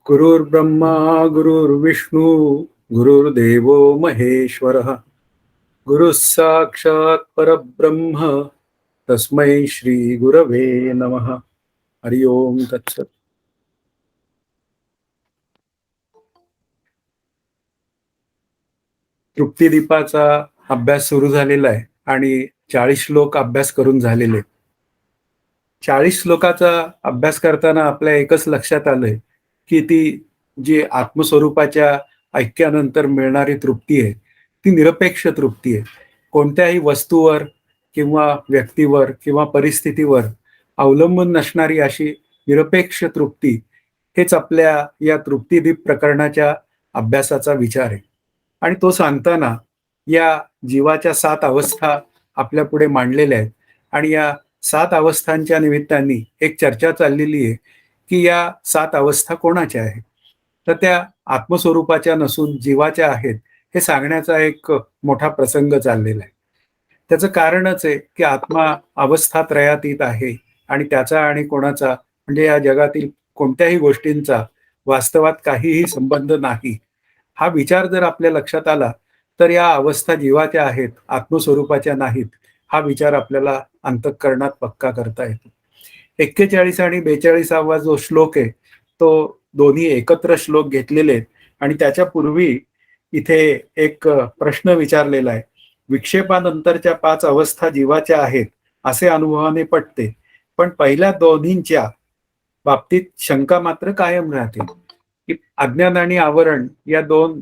गुरुर्ब्रह्मा गुरुर्विष्णू गुरुर्देवो महेश्वरः गुरुः साक्षात् परब्रह्म तस्मै श्री गुरवे नमः. हरि ओम तत्सत. तृप्तिदीपाचा अभ्यास सुरू झालेला आहे आणि 40 श्लोक अभ्यास करून झालेले. 40 श्लोकाचा अभ्यास करताना आपल्या एकच लक्षात आलंय की ती जी आत्मस्वरूपाच्या ऐक्यानंतर मिळणारी तृप्ती आहे ती निरपेक्ष तृप्ती आहे. कोणत्याही वस्तूवर किंवा व्यक्तीवर किंवा परिस्थितीवर अवलंबून नसणारी अशी निरपेक्ष तृप्ती हेच आपल्या या तृप्तिदीप प्रकरणाच्या अभ्यासाचा विचार आहे. आणि तो सांगताना या जीवाच्या 7 अवस्था आपल्या पुढे मांडलेल्या आहेत आणि या 7 अवस्थांच्या निमित्ताने एक चर्चा चाललेली आहे की या 7 अवस्था कोणाच्या आहेत. तर त्या आत्मस्वरूपाच्या नसून जीवाच्या आहेत हे सांगण्याचा एक मोठा प्रसंग चाललेला आहे. त्याचं कारणच आहे की आत्मा अवस्थात्रयातीत आहे आणि त्याचा आणि कोणाचा म्हणजे या जगातील कोणत्याही गोष्टींचा वास्तवात काहीही संबंध नाही. हा विचार जर आपल्या लक्षात आला तर या अवस्था जीवाच्या आहेत, आत्मस्वरूपाच्या नाहीत, हा विचार आपल्याला अंतःकरणात पक्का करता येतो. 41 आणि 42 जो श्लोक आहे तो दोन्ही एकत्र श्लोक घेतलेले आहेत आणि त्याच्या पूर्वी इथे एक प्रश्न विचारलेला आहे. विक्षेपानंतरच्या 5 अवस्था जीवाच्या आहेत असे अनुभवाने पटते, पण पहिल्या दोन्हींच्या बाबतीत शंका मात्र कायम राहते. की अज्ञान आणि आवरण या 2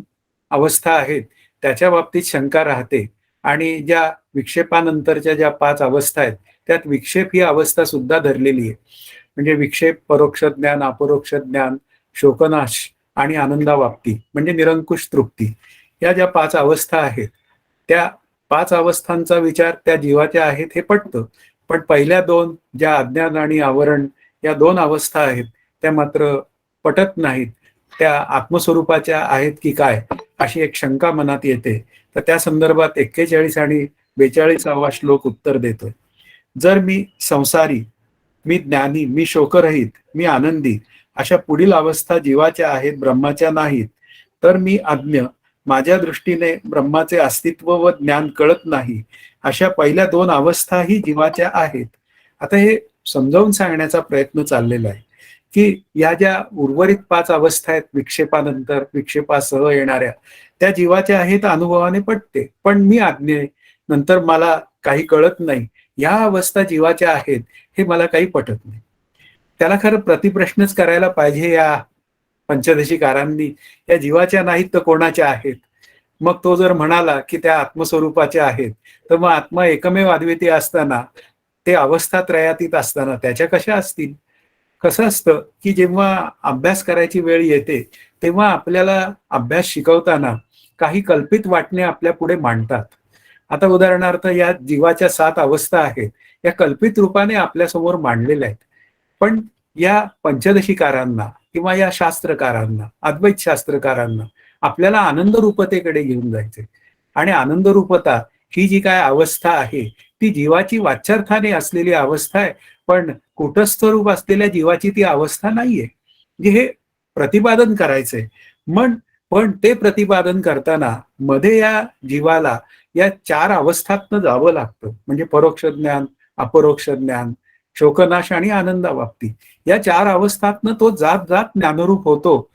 अवस्था आहेत त्याच्या बाबतीत शंका राहते आणि ज्या विक्षेपानंतरच्या ज्या 5 अवस्था आहेत त्यात विक्षेप ही अवस्था सुद्धा धरलेली आहे. म्हणजे विक्षेप, परोक्ष ज्ञान, अपरोक्ष ज्ञान, शोकनाश आणि आनंदावाप्ती म्हणजे निरंकुश तृप्ती या ज्या 5 अवस्था आहेत त्या 5 अवस्थांचा विचार त्या जीवाच्या आहेत हे पटतं. पण पहिल्या 2 ज्या अज्ञान आणि आवरण या 2 अवस्था आहेत त्या मात्र पटत नाहीत. त्या आत्मस्वरूपाच्या आहेत की काय अशी एक शंका मनात येते. तर त्या संदर्भात 41 आणि 42 श्लोक उत्तर देतोय. जर मी संसारी, मी ज्ञानी, मी शोकरहित, मी आनंदी अशा पुढील अवस्था जीवाच्या आहेत, ब्रह्माच्या नाहीत, तर मी अज्ञ, माझ्या दृष्टीने ब्रह्माचे अस्तित्व व ज्ञान कळत नाही अशा पहिल्या 2 अवस्थाही जीवाच्या आहेत. आता हे समजावून सांगण्याचा प्रयत्न चाललेला आहे की या ज्या उर्वरित 5 अवस्था आहेत विक्षेपानंतर, विक्षेपासह येणाऱ्या त्या जीवाच्या आहेत, अनुभवाने पटते, पण मी अज्ञ आहे, नंतर मला काही कळत नाही, या अवस्था जीवाच्या आहेत हे मला काही पटत नाही. त्याला खरं प्रतिप्रश्नच करायला पाहिजे या पंचदशीकारांनी, या जीवाच्या नाहीत तर कोणाच्या आहेत. मग तो जर म्हणाला की त्या आत्मस्वरूपाच्या आहेत तर मग आत्मा एकमेव अद्वितीय असताना, ते अवस्थात्रयातीत असताना त्याच्या कशा असतील. कसं असतं की जेव्हा अभ्यास करायची वेळ येते तेव्हा आपल्याला अभ्यास शिकवताना काही कल्पित वाटणे आपल्या पुढे मांडतात. आता उदाहरणार्थ या जीवाच्या 7 अवस्था आहेत या कल्पित रूपाने आपल्यासमोर मांडलेल्या आहेत. पण या पंचदशीकारांना किंवा या शास्त्रकारांना, अद्वैत शास्त्रकारांना आपल्याला आनंद रूपतेकडे घेऊन जायचे आणि आनंद रूपता ही जी काय अवस्था आहे ती जीवाची वाच्यार्थाने असलेली अवस्था आहे, पण कुटस्थ रूप असलेल्या जीवाची ती अवस्था नाहीये. म्हणजे हे प्रतिपादन करायचंय. पण ते प्रतिपादन करताना मध्ये या जीवाला या 4 अवस्थातनं जावं लागतं. म्हणजे परोक्ष ज्ञान, अपरोक्ष ज्ञान, शोकनाश आणि आनंदावाप्ती या 4 अवस्थातनं तो जात जात ज्ञानरूप होतो.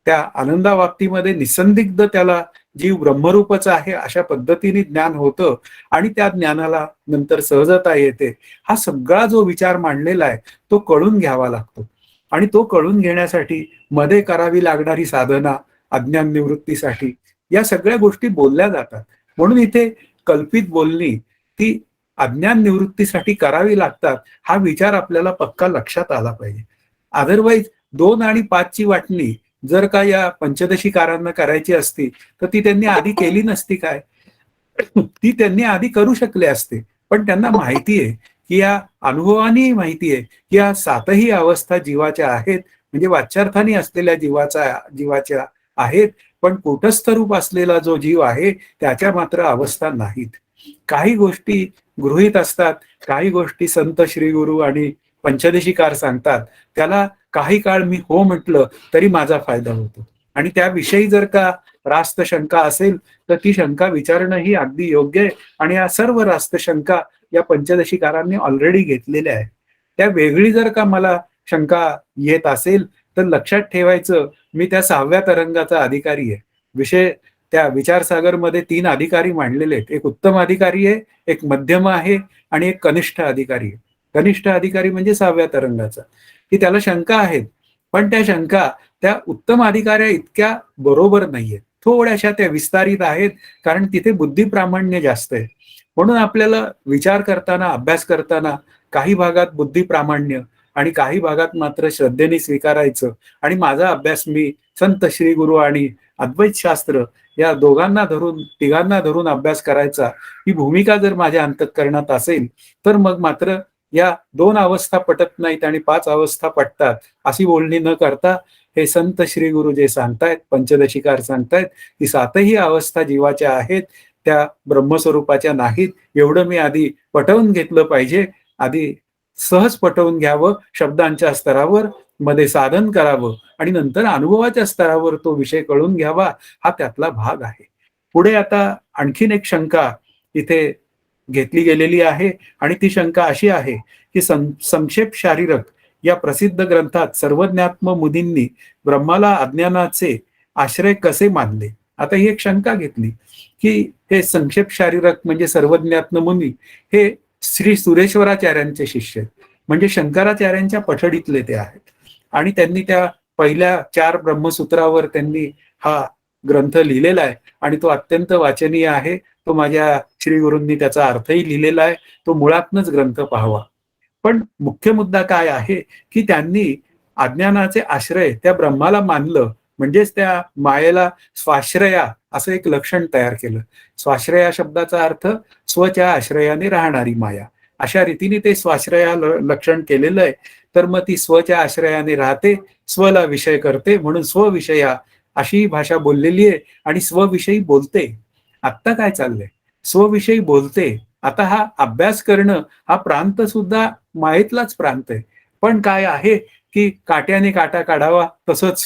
त्या आनंदावाप्तीमध्ये निसंदिग्ध त्याला जीव ब्रह्मरूपच आहे अशा पद्धतीने ज्ञान होतं आणि त्या ज्ञानाला नंतर सहजता येते. हा सगळा जो विचार मांडलेला आहे तो कळून घ्यावा लागतो आणि तो कळून घेण्यासाठी मध्ये करावी लागणारी साधना अज्ञान निवृत्तीसाठी या सगळ्या गोष्टी बोलल्या जातात. म्हणून इथे कल्पित बोलणी ती अज्ञान निवृत्तीसाठी करावी लागतात हा विचार आपल्याला पक्का लक्षात आला पाहिजे. अदरवाईज 2 आणि 5 वाटणी जर का या पंचदशीकारांना करायची असती तर ती त्यांनी आधी केली नसती काय. ती त्यांनी आधी करू शकले असते, पण त्यांना माहिती आहे की या अनुभवानी माहिती आहे की या 7ही अवस्था जीवाच्या आहेत, म्हणजे वाच्यार्थाने असलेल्या जीवाच्या आहेत, पण कूटस्थ रूप असलेला जो जीव आहे त्याच्या मात्र अवस्था नाहीत. काही गोष्टी गृहीत असतात, काही गोष्टी संत श्री गुरु आणि पंचदशीकार सांगतात, त्याला काही काळ मी हो म्हटलं तरी माझा फायदा होतो. आणि त्याविषयी जर का रास्त शंका असेल तर ती शंका विचारणं ही अगदी योग्य आहे. आणि या सर्व रास्त शंका या पंचदशीकारांनी ऑलरेडी घेतलेल्या आहे. त्या वेगळी जर का मला शंका येत असेल तर लक्षात ठेवायचं, मी त्या 6व्या तरंगाचा अधिकारी आहे. विषय त्या विचारसागरमध्ये 3 अधिकारी मांडलेले आहेत. एक उत्तम अधिकारी आहे, एक मध्यम आहे आणि एक कनिष्ठ अधिकारी आहे. कनिष्ठ अधिकारी म्हणजे 6व्या तरंगाचा, की त्याला शंका आहेत. पण त्या शंका त्या उत्तम अधिकाऱ्या इतक्या बरोबर नाहीयेत. थोड्याशा त्या विस्तारित आहेत, कारण तिथे बुद्धिप्रामाण्य जास्त आहे. म्हणून आपल्याला विचार करताना, अभ्यास करताना काही भागात बुद्धिप्रामाण्य आणि काही भागात मात्र श्रद्धेने स्वीकारायचं. आणि माझा अभ्यास मी संत श्री गुरु आणि अद्वैत शास्त्र या दोघांना धरून, तिघांना धरून अभ्यास करायचा, ही भूमिका जर माझ्या अंतःकरणात असेल तर मग मात्र या 2 अवस्था पटत नाहीत आणि 5 अवस्था पटतात अशी बोलणी न करता हे संत श्री गुरु जे सांगतायत, पंचदशीकार सांगतायत, की 7ही अवस्था जीवाच्या आहेत, त्या ब्रह्मस्वरूपाच्या नाहीत. एवढं मी आधी पटवून घेतलं पाहिजे. आधी सहज पटवून घ्यावं शब्दांच्या स्तरावर, मध्ये साधन करावं आणि नंतर अनुभवाच्या स्तरावर तो विषय कळून घ्यावा, हा त्यातला भाग आहे. पुढे आता आणखीन एक शंका इथे घेतली गेलेली आहे आणि ती शंका अशी आहे की संक्षेप शारीरक या प्रसिद्ध ग्रंथात सर्वज्ञात्म मुनींनी ब्रह्माला अज्ञानाचे आश्रय कसे मानले. आता ही एक शंका घेतली की हे संक्षेप शारीरक म्हणजे सर्वज्ञात्म मुनी हे श्री सुरेश्वराचार्यांचे शिष्य आहेत, म्हणजे शंकराचार्यांच्या पठडीतले ते आहेत. आणि त्यांनी त्या पहिल्या 4 ब्रह्मसूत्रावर त्यांनी हा ग्रंथ लिहिलेला आहे आणि तो अत्यंत वाचनीय आहे. तो माझ्या श्री गुरूंनी त्याचा अर्थही लिहिलेला आहे. तो मुळातनच ग्रंथ पाहावा. पण मुख्य मुद्दा काय आहे की त्यांनी अज्ञानाचे आश्रय त्या ब्रह्माला मानलं, म्हणजेच त्या मायेला स्वाश्रया असं एक लक्षण तयार केलं. स्वाश्रया शब्दाचा अर्थ स्वच्या आश्रयाने राहणारी माया. अशा रीतीने ते स्वाश्रया लक्षण केलेलं आहे. तर मग ती स्वच्या आश्रयाने राहते, स्वला विषय करते, म्हणून स्वविषया अशी भाषा बोललेली आहे आणि स्वविषयी बोलते. आत्ता काय चाललंय, स्वविषयी बोलते. आता हा अभ्यास करणं हा प्रांत सुद्धा मायेतलाच प्रांत आहे. पण काय आहे की काट्याने काटा काढावा तसंच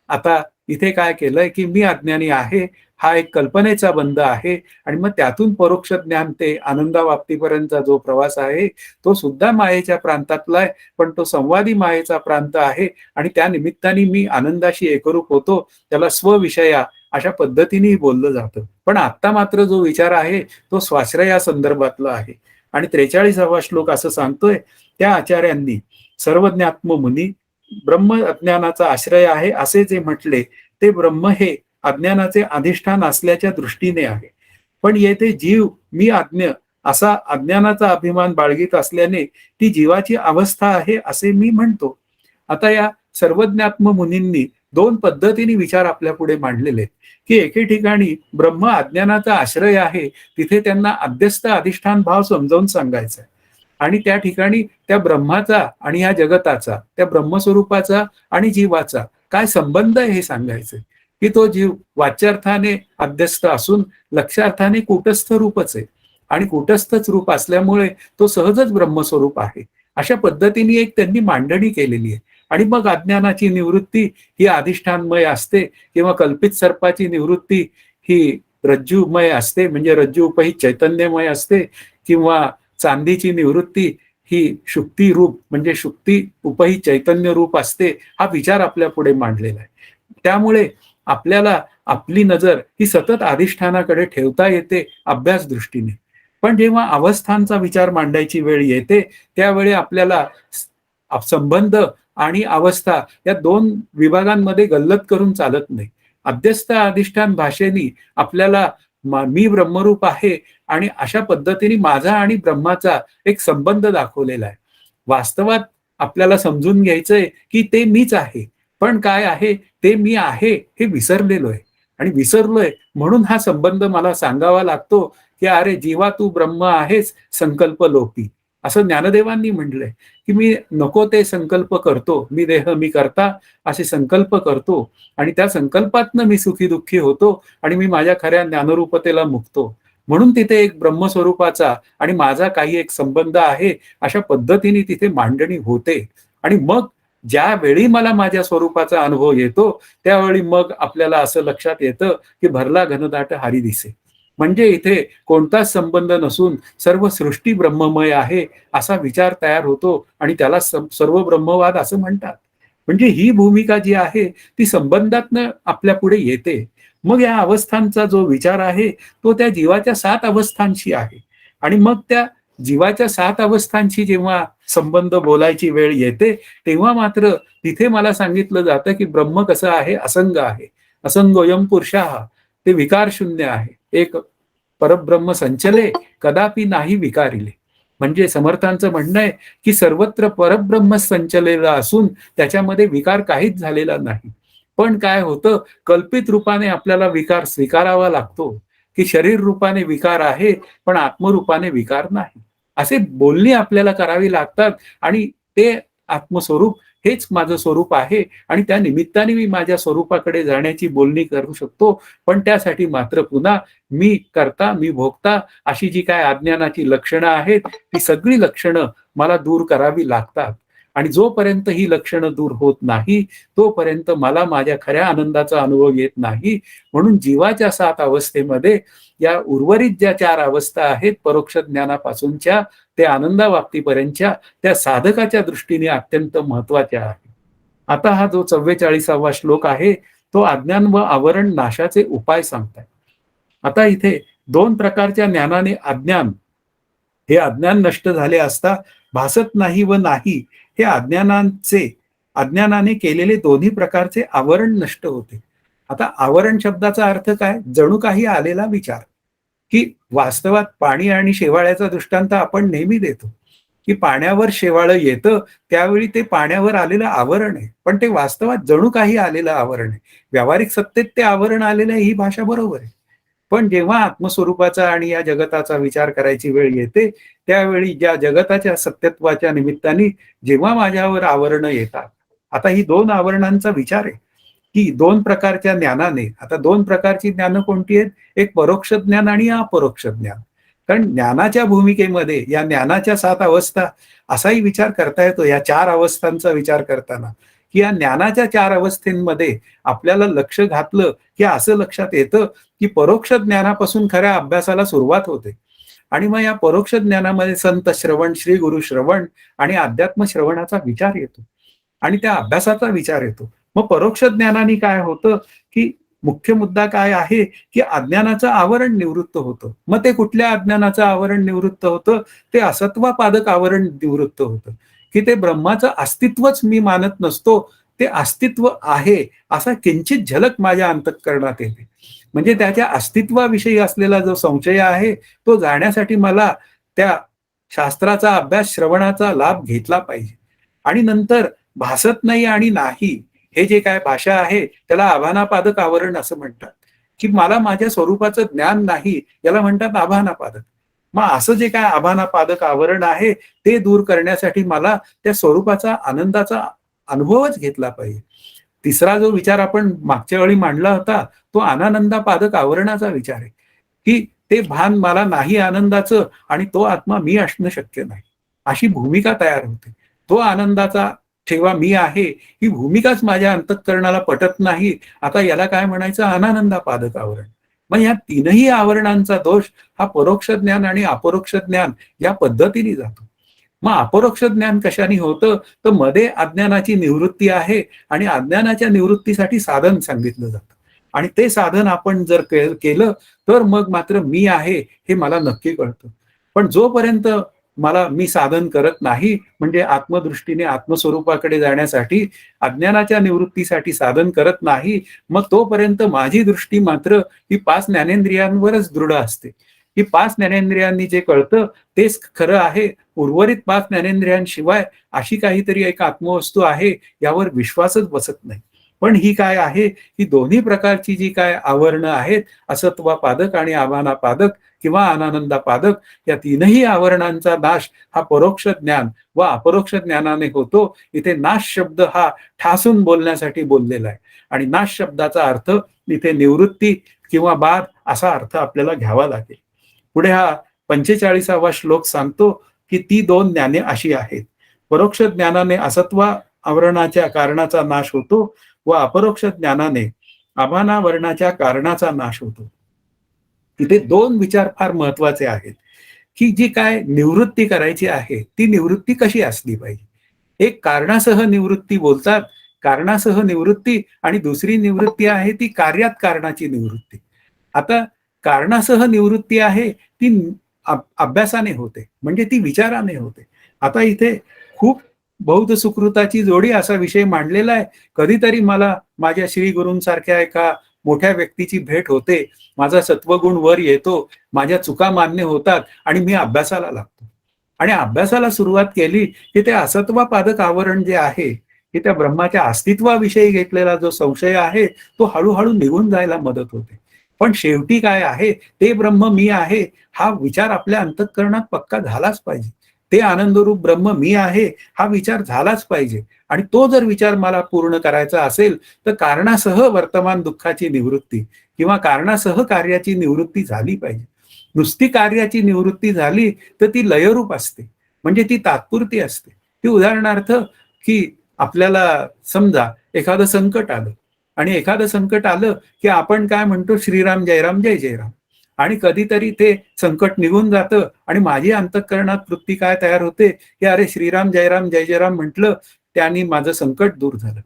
आता इथे काय केलंय की मी अज्ञानी आहे हा एक कल्पनेचा बंध आहे आणि मग त्यातून परोक्ष ज्ञान ते आनंदावाप्तीपर्यंतचा जो प्रवास आहे तो सुद्धा मायेच्या प्रांतातला आहे. पण तो संवादी मायेचा प्रांत आहे आणि त्या निमित्ताने मी आनंदाशी एकरूप होतो. त्याला स्वविषया अशा पद्धतीने बोललं जातं. पण आता मात्र जो विचार आहे तो स्वाश्रया संदर्भातला आहे. आणि 43वा श्लोक असं सांगतोय, त्या आचार्यांनी सर्वज्ञात्म मुनी ब्रह्म अज्ञानाचा आश्रय आहे असे जे म्हटले ते ब्रह्म हे अज्ञानाचे अधिष्ठान असल्याच्या दृष्टीने आहे. पण येथे जीव मी आज्ञ असा अज्ञानाचा अभिमान बाळगीत असल्याने ती जीवाची अवस्था आहे असे मी म्हणतो. आता या सर्वज्ञात्म मुनींनी 2 पद्धतीने विचार आपल्या पुढे मांडलेले आहेत की एके ठिकाणी ब्रह्म अज्ञानाचा आश्रय आहे, तिथे त्यांना अध्यस्त अधिष्ठान भाव समजावून सांगायचा आहे. आणि त्या ठिकाणी त्या ब्रह्माचा आणि या जगताचा, त्या ब्रह्मस्वरूपाचा आणि जीवाचा काय संबंध आहे हे सांगायचं, की तो जीव वाच्यार्थाने अध्यस्त असून लक्षार्थाने कूटस्थ रूपच आहे आणि कूटस्थच रूप असल्यामुळे तो सहजच ब्रह्मस्वरूप आहे. अशा पद्धतीने एक त्यांनी मांडणी केलेली आहे. आणि मग अज्ञानाची निवृत्ती ही अधिष्ठानमय असते किंवा कल्पित सर्पाची निवृत्ती ही रज्जूमय असते, म्हणजे रज्जू उपहित चैतन्यमय असते, किंवा चांदीची निवृत्ती ही शुक्ती रूप म्हणजे शुक्ती उपहित चैतन्य रूप असते. हा विचार आपल्या पुढे मांडलेला आहे. त्यामुळे आपल्याला आपली नजर ही सतत अधिष्ठानाकडे ठेवता येते अभ्यास दृष्टीने. पण जेव्हा अवस्थांचा विचार मांडायची वेळ येते त्यावेळी आपल्याला संबंध आणि अवस्था या 2 विभागांमध्ये गल्लत करून चालत नाही. अध्यस्त अधिष्ठान भाषेनी आपल्याला मी ब्रह्मरूप आहे आणि अशा पद्धतीने माझा आणि ब्रह्माचा एक संबंध दाखवलेला आहे. वास्तवात आपल्याला समजून घ्यायचंय की ते मीच आहे, पण काय आहे ते मी आहे हे विसरलेलो आहे. आणि विसरलोय म्हणून हा संबंध मला सांगावा लागतो की अरे जीवा तू ब्रह्म आहेस संकल्प लोपी. असं ज्ञानदेवांनी म्हटलंय की मी नको ते संकल्प करतो, मी देह मी करता असे संकल्प करतो आणि त्या संकल्पातनं मी सुखी दुःखी होतो आणि मी माझ्या खऱ्या ज्ञानरूपतेला मुक्तो. म्हणून तिथे एक ब्रह्मस्वरूपाचा आणि माझा काही एक संबंध आहे अशा पद्धतीने तिथे मांडणी होते. आणि मग ज्यावेळी मला माझ्या स्वरूपाचा अनुभव येतो, त्यावेळी मग आपल्याला असं लक्षात येतं, की भरला घनदाट हारी दिसे. म्हणजे इथे कोणताच संबंध नसून सर्व सृष्टी ब्रह्ममय आहे, असा विचार तयार होतो आणि त्याला सर्व ब्रह्मवाद असं म्हणतात. म्हणजे ही भूमिका जी आहे, ती संबंधातनं आपल्यापुढे येते. मग या अवस्थांचा जो विचार आहे, तो त्या जीवाच्या 7 अवस्थांशी आहे आणि मग त्या जीवाच्या 7 अवस्थांशी जेव्हा संबंध बोलायची वेळ येते, तेव्हा मात्र तिथे मला सांगितलं जातं, की ब्रह्म कसं आहे? असंग आहे. असंगोऽयं पुरुषः. ते विकारशून्य आहे. एक परब्रह्म संचले, कदापि नाही विकारिले. म्हणजे समर्थांचं म्हणणं आहे, की सर्वत्र परब्रह्म संचलेला असून त्याच्यामध्ये विकार काहीच झालेला नाही. पण काय होतं, कल्पित रूपाने आपल्याला विकार स्वीकारावा लागतो, की शरीर रूपाने विकार आहे, पण आत्मरूपाने विकार नाही. असे बोलणी आपल्याला करावी लागतात आणि ते आत्मस्वरूप हेच माझं स्वरूप आहे आणि त्या निमित्ताने मी माझ्या स्वरूपाकडे जाण्याची बोलणी करू शकतो. पण त्यासाठी मात्र पुन्हा मी करता, मी भोगता अशी जी काय अज्ञानाची लक्षणं आहेत, ती सगळी लक्षणं मला दूर करावी लागतात. आणि जोपर्यंत ही लक्षणं दूर होत नाही, तोपर्यंत मला माझ्या खऱ्या आनंदाचा अनुभव येत नाही. म्हणून जीवाच्या 7 अवस्थेमध्ये या उर्वरित ज्या 4 अवस्था आहेत, परोक्ष ज्ञानापासूनच्या ते आनंदावाप्तीपर्यंतच्या, त्या साधकाच्या दृष्टीने अत्यंत महत्वाच्या आहेत. आता हा जो 44वा श्लोक आहे, तो अज्ञान व आवरण नाशाचे उपाय सांगताय. आता इथे 2 प्रकारच्या ज्ञानाने अज्ञान, हे अज्ञान नष्ट झाले असता भासत नाही व नाही, हे अज्ञानाने केलेले दोन्ही प्रकारचे आवरण नष्ट होते. आता आवरण शब्दाचा अर्थ काय? जणू काही आलेला विचार, की वास्तवात पाणी आणि शेवाळ्याचा दृष्टांत आपण नेहमी देतो, की पाण्यावर शेवाळं येतं, त्यावेळी ते पाण्यावर आलेलं आवरण आहे. पण ते वास्तवात जणू काही आलेलं आवरण आहे. व्यावहारिक सत्तेत ते आवरण आलेलं आहे, ही भाषा बरोबर आहे. पण जेव्हा आत्मस्वरूपाचा आणि या जगताचा विचार करायची वेळ येते, त्यावेळी ज्या जगताच्या सत्यत्वाच्या निमित्ताने जेव्हा माझ्यावर आवरणं येतात, आता ही 2 आवरणांचा विचार आहे, की 2 प्रकारच्या ज्ञानाने, आता 2 प्रकारची ज्ञानं कोणती आहेत? एक परोक्ष ज्ञान आणि अपरोक्ष ज्ञान. कारण ज्ञानाच्या भूमिकेमध्ये या ज्ञानाच्या 7 अवस्था असाही विचार करता येतो, या 4 अवस्थांचा विचार करताना, की या ज्ञानाच्या 4 अवस्थेमध्ये आपल्याला लक्ष घातलं, की असं लक्षात येतं, की परोक्ष ज्ञानापासून खऱ्या अभ्यासाला सुरुवात होते. आणि मग या परोक्ष ज्ञानामध्ये संत श्रवण, श्री गुरु श्रवण आणि अध्यात्म श्रवणाचा विचार येतो आणि त्या अभ्यासाचा विचार येतो. मग परोक्ष ज्ञानाने काय होतं, की मुख्य मुद्दा काय आहे, की अज्ञानाचं आवरण निवृत्त होतं. मग ते कुठल्या अज्ञानाचं आवरण निवृत्त होतं? ते असत्वापादक आवरण निवृत्त होतं, की ते ब्रह्माचं अस्तित्वच मी मानत नसतो, ते अस्तित्व आहे असा किंचित झलक माझ्या अंतःकरणात येते. म्हणजे त्याच्या अस्तित्वाविषयी असलेला जो संशय आहे, तो जाण्यासाठी मला त्या शास्त्राचा अभ्यास, श्रवणाचा लाभ घेतला पाहिजे. आणि नंतर भासत नाही आणि नाही, हे जे काय भाषा आहे, त्याला आभानापादक आवरण असं म्हणतात, की मला माझ्या स्वरूपाचं ज्ञान नाही, याला म्हणतात आभानापादक. मग असं जे काय आभानापादक आवरण आहे, ते दूर करण्यासाठी मला त्या स्वरूपाचा आनंदाचा अनुभवच घेतला पाहिजे. तिसरा जो विचार आपण मागच्या वेळी मांडला होता, तो अनानंदापादक आवरणाचा विचार आहे, की ते भान मला नाही आनंदाचं आणि तो आत्मा मी असणं शक्य नाही. अशी भूमिका तयार होते. तो आनंदाचा ठेवा मी आहे, ही भूमिकाच माझ्या अंतःकरणाला पटत नाही. आता याला काय म्हणायचं? अनानंदापादक आवरण. मग या तीनही आवरणांचा दोष हा परोक्ष ज्ञान आणि अपरोक्ष ज्ञान या पद्धतीने जातो. मग अपरोक्ष ज्ञान कशाने होतं? तर मध्ये अज्ञानाची निवृत्ती आहे आणि अज्ञानाच्या निवृत्तीसाठी साधन सांगितलं जातं. आणि ते साधन आपण जर केलं तर मग मात्र मी आहे हे मला नक्की कळतं. पण जोपर्यंत मी साधन करत नाही, म्हणजे आत्मदृष्टीने आत्मस्वरूपाकडे जाण्यासाठी, अज्ञानाच्या निवृत्तीसाठी साधन करत नाही, मग तोपर्यंत माझी दृष्टी मात्र ही 5 ज्ञानेंद्रियांवरच दृढ असते. ही 5 ज्ञानेंद्रियांनी जे कळतं तेच खरं आहे. उर्वरित 5 ज्ञानेंद्रियांशिवाय अशी काहीतरी एक आत्मवस्तू आहे, यावर विश्वासच बसत नाही. पण ही काय आहे? ही दोन्ही प्रकारची जी काय आवरणं आहेत, असत्वापादक आणि आभानापादक किंवा अनानंदापादक, या तीनही आवरणांचा नाश हा परोक्ष ज्ञान व अपरोक्ष ज्ञानाने होतो. इथे नाश शब्द हा ठासून बोलण्यासाठी बोललेला आहे आणि नाश शब्दाचा अर्थ इथे निवृत्ती किंवा बाद असा अर्थ आपल्याला घ्यावा लागेल. पुढे हा 45वा श्लोक सांगतो, की ती 2 ज्ञाने अशी आहेत. परोक्ष ज्ञानाने आवरणाच्या कारणाचा नाश होतो व अपरोक्ष ज्ञानाने आभानावरणाच्या कारणाचा नाश होतो. तिथे दोन विचार फार महत्वाचे आहेत, की जी काय निवृत्ती करायची आहे, ती निवृत्ती कशी असली पाहिजे. एक कारणासह निवृत्ती बोलतात, कारणासह निवृत्ती, आणि दुसरी निवृत्ती आहे ती कार्यात कारणाची निवृत्ती. आता कारणासह निवृत्ती आहे ती अभ्यासाने होते, म्हणजे ती विचाराने होते. आता इथे खूप बौद्ध सुकृताची जोडी असा विषय मांडलेला आहे. कधीतरी मला माझ्या श्री गुरूंसारख्या एका मोठ्या व्यक्तीची भेट होते, माझा सत्वगुण वर येतो, माझ्या चुका मान्य होतात आणि मी अभ्यासाला लागतो. आणि अभ्यासाला सुरुवात केली की ते असत्वापादक आवरण जे आहे, की त्या ब्रह्माच्या अस्तित्वाविषयी घेतलेला जो संशय आहे तो हळूहळू निघून जायला मदत होते. पण शेवटी काय आहे, ते ब्रह्म मी आहे हा विचार आपल्या अंतःकरणात पक्का झालाच पाहिजे. ते आनंदरूप ब्रह्म मी आहे हा विचार झालाच पाहिजे. आणि तो जर विचार मला पूर्ण करायचा असेल तर कारणासह वर्तमान दुःखाची निवृत्ती किंवा कारणासह कार्याची निवृत्ती झाली पाहिजे. नुसती कार्याची निवृत्ती झाली तर ती लयरूप असते, म्हणजे ती तात्पुरती असते. ती उदाहरणार्थ की आपल्याला समजा एखादं संकट आलं, आणि एखादं संकट आलं की आपण काय म्हणतो, श्रीराम जयराम जय जयराम. आणि कधीतरी ते संकट निघून जातं आणि माझी अंतःकरणात वृत्ती काय तयार होते की अरे श्रीराम जयराम जय जयराम म्हटलं, त्यांनी माझं संकट दूर झालं.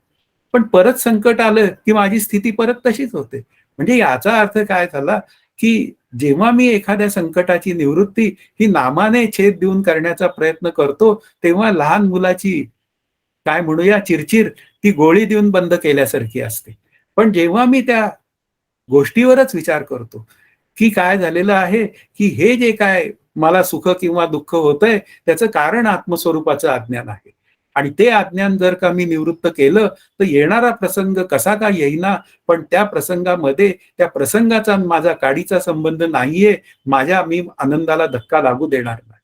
पण परत संकट आलं की माझी स्थिती परत तशीच होते. म्हणजे याचा अर्थ काय झाला की जेव्हा मी एखाद्या संकटाची निवृत्ती ही नामाने छेद देऊन करण्याचा प्रयत्न करतो, तेव्हा लहान मुलाची काय म्हणूया चिरचिर ती गोळी देऊन बंद केल्यासारखी असते. पण जेव्हा मी त्या गोष्टीवरच विचार करतो की काय झालेलं आहे, की हे जे काय मला सुख किंवा दुःख होतंय त्याचं कारण आत्मस्वरूपाचं अज्ञान आहे. आणि ते अज्ञान जर का मी निवृत्त केलं तर येणारा प्रसंग कसा का येईना, पण त्या प्रसंगामध्ये त्या प्रसंगाचा माझा काडीचा संबंध नाहीये, माझ्या मी आनंदाला धक्का लागू देणार नाही.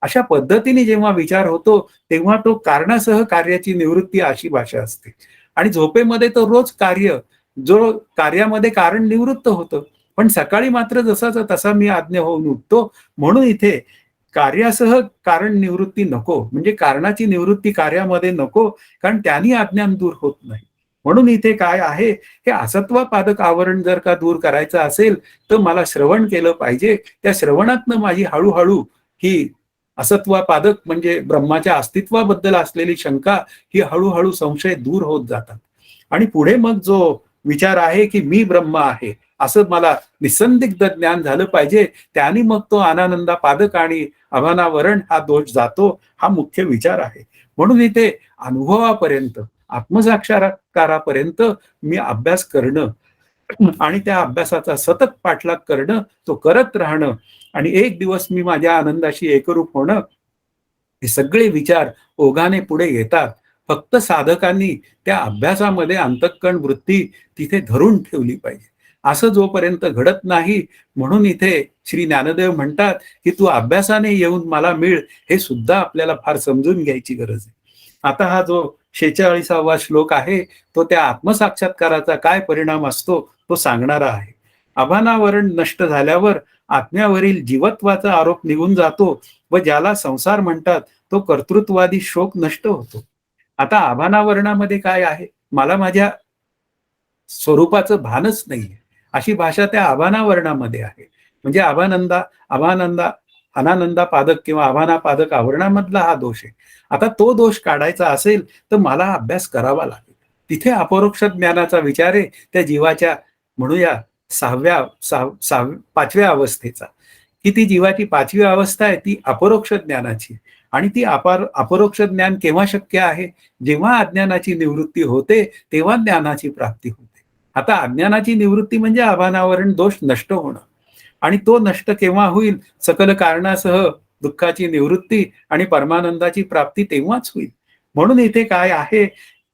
अशा पद्धतीने जेव्हा विचार होतो तेव्हा तो कारणासह कार्याची निवृत्ती अशी भाषा असते. आणि झोपेमध्ये तर रोज कार्य, जो कार्यामध्ये कारण निवृत्त होतं, पण सकाळी मात्र जसाचा तसा मी आज्ञ होऊन उठतो. म्हणून इथे कार्यासह कारण निवृत्ती नको, म्हणजे कारणाची निवृत्ती कार्यामध्ये नको, कारण त्यांनी अज्ञान दूर होत नाही. म्हणून इथे काय आहे, हे असत्वापादक आवरण जर का दूर करायचं असेल तर मला श्रवण केलं पाहिजे. त्या श्रवणातनं माझी हळूहळू ही असत्वापादक म्हणजे ब्रह्माच्या अस्तित्वाबद्दल असलेली शंका ही हळूहळू संशय दूर होत जातात. आणि पुढे मग जो विचार आहे की मी ब्रह्म आहे असं मला निसंदिग्ध ज्ञान झालं पाहिजे. त्याने मग तो अनानंदा पादक आणि अभानावरण हा दोष जातो, हा मुख्य विचार आहे. म्हणून इथे अनुभवापर्यंत, आत्मसाक्षात्कारापर्यंत मी अभ्यास करणं आणि त्या अभ्यासाचा सतत पाठलाग करणं, तो करत राहणं आणि एक दिवस मी माझ्या आनंदाशी एकरूप होणं, हे सगळे विचार ओघाने पुढे येतात. फक्त साधकांनी त्या अभ्यासामध्ये अंतःकरण वृत्ती तिथे धरून ठेवली पाहिजे. असं जोपर्यंत घडत नाही, म्हणून इथे श्री ज्ञानदेव म्हणतात की तू अभ्यासाने येऊन मला मिळ, हे सुद्धा आपल्याला फार समजून घ्यायची गरज आहे. आता हा जो 46वा श्लोक आहे तो त्या आत्मसाक्षात्काराचा काय परिणाम असतो तो सांगणारा आहे. अभानावरण नष्ट झाल्यावर आत्म्यावरील जीवत्वाचा आरोप निघून जातो व ज्याला संसार म्हणतात तो कर्तृत्वादी शोक नष्ट होतो. आता आभानावरणामध्ये काय आहे, मला माझ्या स्वरूपाचं भानच नाहीये, अशी भाषा त्या आभानावरणामध्ये आहे. म्हणजे आभानंदा अनानंदा पादक किंवा आभाना पादक आवरणामधला हा दोष आहे. आता तो दोष काढायचा असेल तर मला अभ्यास करावा लागेल. तिथे अपरोक्ष ज्ञानाचा विचार आहे, त्या जीवाच्या म्हणूया पाचव्या अवस्थेचा, की ती जीवाची पाचवी अवस्था आहे ती अपरोक्ष ज्ञानाची. आणि ती अपरोक्ष ज्ञान केव्हा शक्य आहे, जेव्हा अज्ञानाची निवृत्ती होते तेव्हा ज्ञानाची प्राप्ती होते. आता अज्ञानाची निवृत्ती म्हणजे आभानावरण दोष नष्ट होणं. आणि तो नष्ट केव्हा होईल, सकल कारणासह दुःखाची निवृत्ती आणि परमानंदाची प्राप्ती तेव्हाच होईल. म्हणून इथे काय आहे,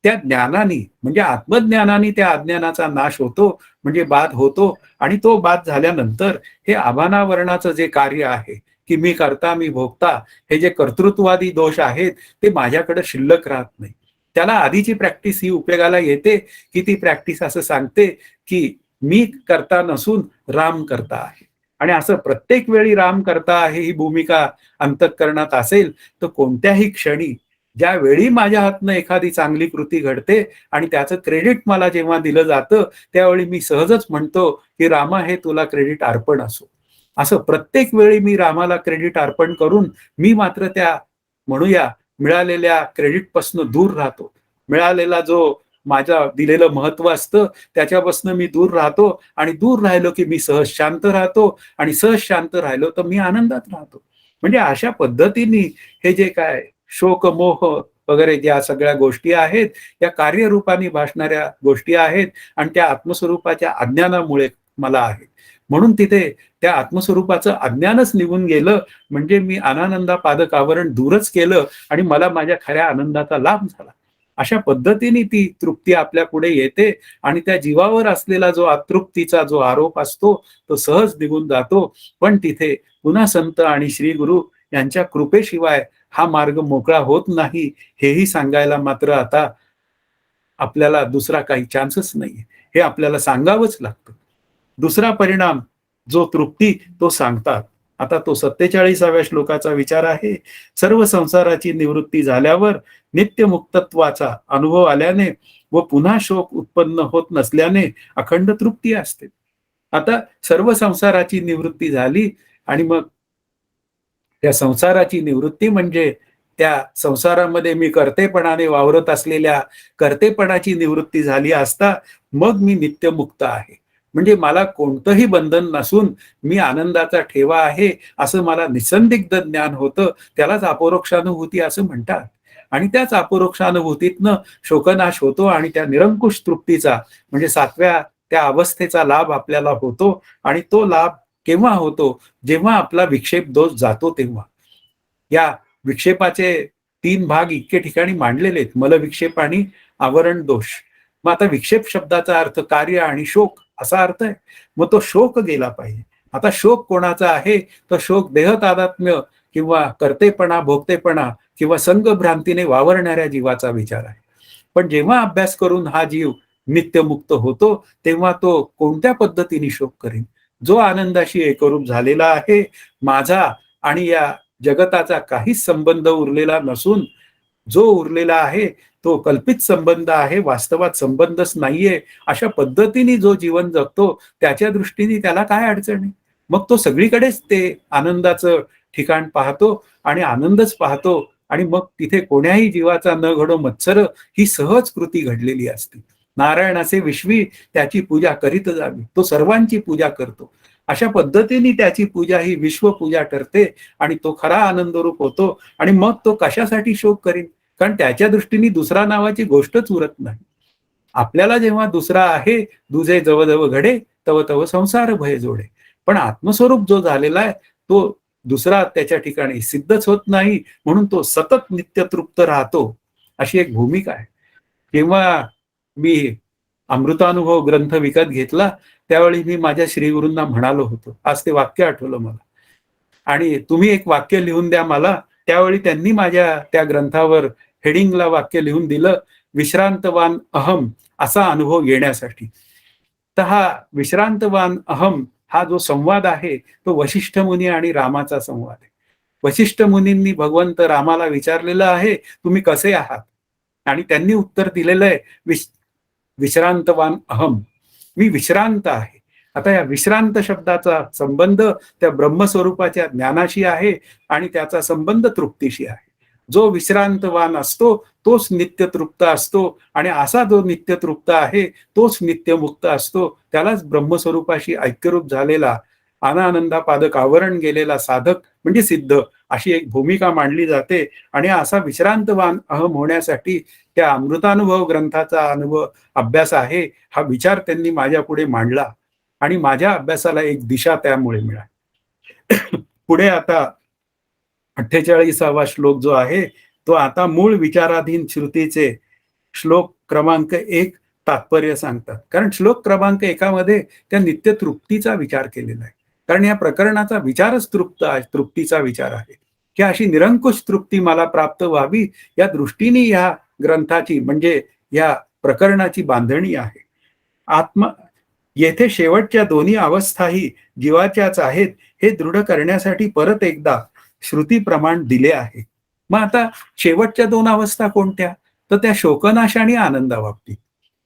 त्या ज्ञानाने म्हणजे आत्मज्ञानाने त्या अज्ञानाचा नाश होतो, म्हणजे बाध होतो. आणि तो बाध झाल्यानंतर हे आभानावरणाचं जे कार्य आहे की मी करता मी भोगता, हे जे कर्तृत्वादी दोष आहेत ते माझ्याकडे शिल्लक राहत नाही. त्याला आधीची प्रॅक्टिस ही उपयोगाला येते, की ती प्रॅक्टिस असं सांगते की मी करता नसून राम करता आहे. आणि असं प्रत्येक वेळी राम करता आहे ही भूमिका अंतःकरणात असेल तर कोणत्याही क्षणी ज्यावेळी माझ्या हातनं एखादी चांगली कृती घडते आणि त्याचं क्रेडिट मला जेव्हा दिलं जातं, त्यावेळी मी सहजच म्हणतो, की रामा हे तुला क्रेडिट अर्पण असो. असं प्रत्येक वेळी मी रामाला क्रेडिट अर्पण करून मी मात्र त्या म्हणूया मिळालेल्या क्रेडिटपासून दूर राहतो. मिळालेला जो माझ्या दिलेलं महत्व असतं त्याच्यापासून मी दूर राहतो आणि दूर राहिलो की मी सहज शांत राहतो आणि सहज शांत राहिलो तर मी आनंदात राहतो. म्हणजे अशा पद्धतीने हे जे काय शोक, मोह वगैरे ज्या सगळ्या गोष्टी आहेत, या कार्यरूपाने भासणाऱ्या गोष्टी आहेत आणि त्या आत्मस्वरूपाच्या अज्ञानामुळे मला आहेत. म्हणून तिथे त्या आत्मस्वरूपाचं अज्ञानच निघून गेलं म्हणजे मी अनानंदापादक आवरण दूरच केलं आणि मला माझ्या खऱ्या आनंदाचा लाभ झाला. अशा पद्धतीने ती तृप्ती आपल्या पुढे येते आणि त्या जीवावर असलेला जो अतृप्तीचा जो आरोप असतो तो सहज निघून जातो. पण तिथे पुन्हा संत आणि श्री गुरु यांच्या कृपेशिवाय हा मार्ग मोकळा होत नाही, हेही सांगायला मात्र आता आपल्याला दुसरा काही चान्सच नाहीये. हे आपल्याला सांगावंच लागतं. दुसरा परिणाम जो तृप्ती तो सांगतात. आता तो 47व्या श्लोकाचा विचार आहे. सर्व संसाराची निवृत्ती झाल्यावर नित्यमुक्तत्वाचा अनुभव आल्याने व पुन्हा शोक उत्पन्न होत नसल्याने अखंड तृप्ती असते. आता सर्व संसाराची निवृत्ती झाली आणि मग त्या संसाराची निवृत्ती म्हणजे त्या संसारामध्ये मी कर्तेपणाने वावरत असलेल्या कर्तेपणाची निवृत्ती झाली असता मग मी नित्यमुक्त आहे. म्हणजे मला कोणतंही बंधन नसून मी आनंदाचा ठेवा आहे असं मला निसंदिग्ध ज्ञान होतं. त्यालाच अपरोक्षानुभूती असं म्हणतात. आणि त्याच अपरोक्षानुभूतीतनं शोकनाश होतो आणि त्या निरंकुश तृप्तीचा म्हणजे 7व्या त्या अवस्थेचा लाभ आपल्याला होतो. आणि तो लाभ केव्हा होतो? जेव्हा आपला विक्षेप दोष जातो तेव्हा. या विक्षेपाचे 3 भाग इतके ठिकाणी मांडलेले आहेत. मलविक्षेप आणि आवरण दोष. मग आता विक्षेप शब्दाचा अर्थ कार्य आणि शोक असा अर्थ आहे. मग तो शोक गेला पाहिजे. आता शोक कोणाचा आहे? तर शोक देहतादात्म्य किंवा कर्तेपणा, भोगतेपणा किंवा संघभ्रांतीने वावरणाऱ्या जीवाचा विचार आहे. पण जेव्हा अभ्यास करून हा जीव नित्यमुक्त होतो तेव्हा तो कोणत्या पद्धतीने शोक करेल? जो आनंदाशी एकरूप झालेला आहे, माझा आणि या जगताचा काहीच संबंध उरलेला नसून जो उरलेला आहे तो कल्पित संबंध आहे, वास्तवात संबंधच नाहीये, अशा पद्धतीने जो जीवन जगतो त्याच्या दृष्टीने त्याला काय अडचण आहे? मग तो सगळीकडेच ते आनंदाचं ठिकाण पाहतो आणि आनंदच पाहतो आणि मग तिथे कोण्याही जीवाचा न घडो मत्सर ही सहज कृती घडलेली असते. नारायणाचे विश्वी त्याची पूजा करीत जावी. तो सर्वांची पूजा करतो. अशा पद्धतीने त्याची पूजा ही विश्वपूजा ठरते आणि तो खरा आनंदरूप होतो आणि मग तो कशासाठी शोक करीन? कारण त्याच्या दृष्टीने दुसरा नावाची गोष्टच उरत नाही. आपल्याला जेव्हा दुसरा आहे, दुजे जव जव घडे तव तव संसार भय जोडे. पण आत्मस्वरूप जो झालेला आहे तो दुसरा त्याच्या ठिकाणी सिद्धच होत नाही, म्हणून तो सतत नित्यतृप्त राहतो. अशी एक भूमिका आहे. जेव्हा मी अमृतानुभव ग्रंथ विकत घेतला त्यावेळी मी माझ्या श्रीगुरूंना म्हणालो होतो. आज ते वाक्य आठवलं मला. आणि तुम्ही एक वाक्य लिहून द्या मला. त्यावेळी त्यांनी माझ्या त्या ग्रंथावर हेडिंगला वाक्य लिहून दिलं, विश्रांतवान अहम असा अनुभव येण्यासाठी. तर हा विश्रांतवान अहम हा जो संवाद आहे तो वशिष्ठ मुनी आणि रामाचा संवाद आहे. वशिष्ठ मुनींनी भगवंत रामाला विचारलेलं आहे, तुम्ही कसे आहात? आणि त्यांनी उत्तर दिलेलं आहे, विश्रांतवान अहम, मी विश्रांत आहे. आता या विश्रांत शब्दाचा संबंध त्या ब्रह्मस्वरूपाच्या ज्ञानाशी आहे आणि त्याचा संबंध तृप्तीशी आहे. जो विश्रांतवान असतो तोच नित्यतृप्त असतो आणि असा जो नित्यतृप्त आहे तोच नित्यमुक्त असतो. त्यालाच ब्रह्मस्वरूपाशी ऐक्यरूप झालेला अनानंदापादक आवरण गेलेला साधक म्हणजे सिद्ध अशी एक भूमिका मांडली जाते. आणि असा विश्रांतवान अहम होण्यासाठी त्या अमृतानुभव ग्रंथाचा अभ्यास आहे. हा विचार त्यांनी माझ्या पुढे मांडला आणि माझ्या अभ्यासाला एक दिशा त्यामुळे मिळाली. पुढे आता 48वा श्लोक जो आहे तो आता मूळ विचाराधीन श्रुतीचे श्लोक क्रमांक 1 तात्पर्य सांगतात. कारण श्लोक क्रमांक 1 मध्ये त्या नित्य तृप्तीचा विचार केलेला आहे. कारण या प्रकरणाचा विचारच तृप्तीचा विचार आहे की अशी निरंकुश तृप्ती मला प्राप्त व्हावी या दृष्टीने या ग्रंथाची म्हणजे या प्रकरणाची बांधणी आहे. आत्मा येथे शेवटच्या दोन्ही अवस्थाही जीवाच्याच आहेत हे दृढ करण्यासाठी परत एकदा श्रुती प्रमाण दिले आहे. मग आता शेवटच्या 2 अवस्था कोणत्या? तर त्या शोकनाश आणि आनंदाबाबतीत.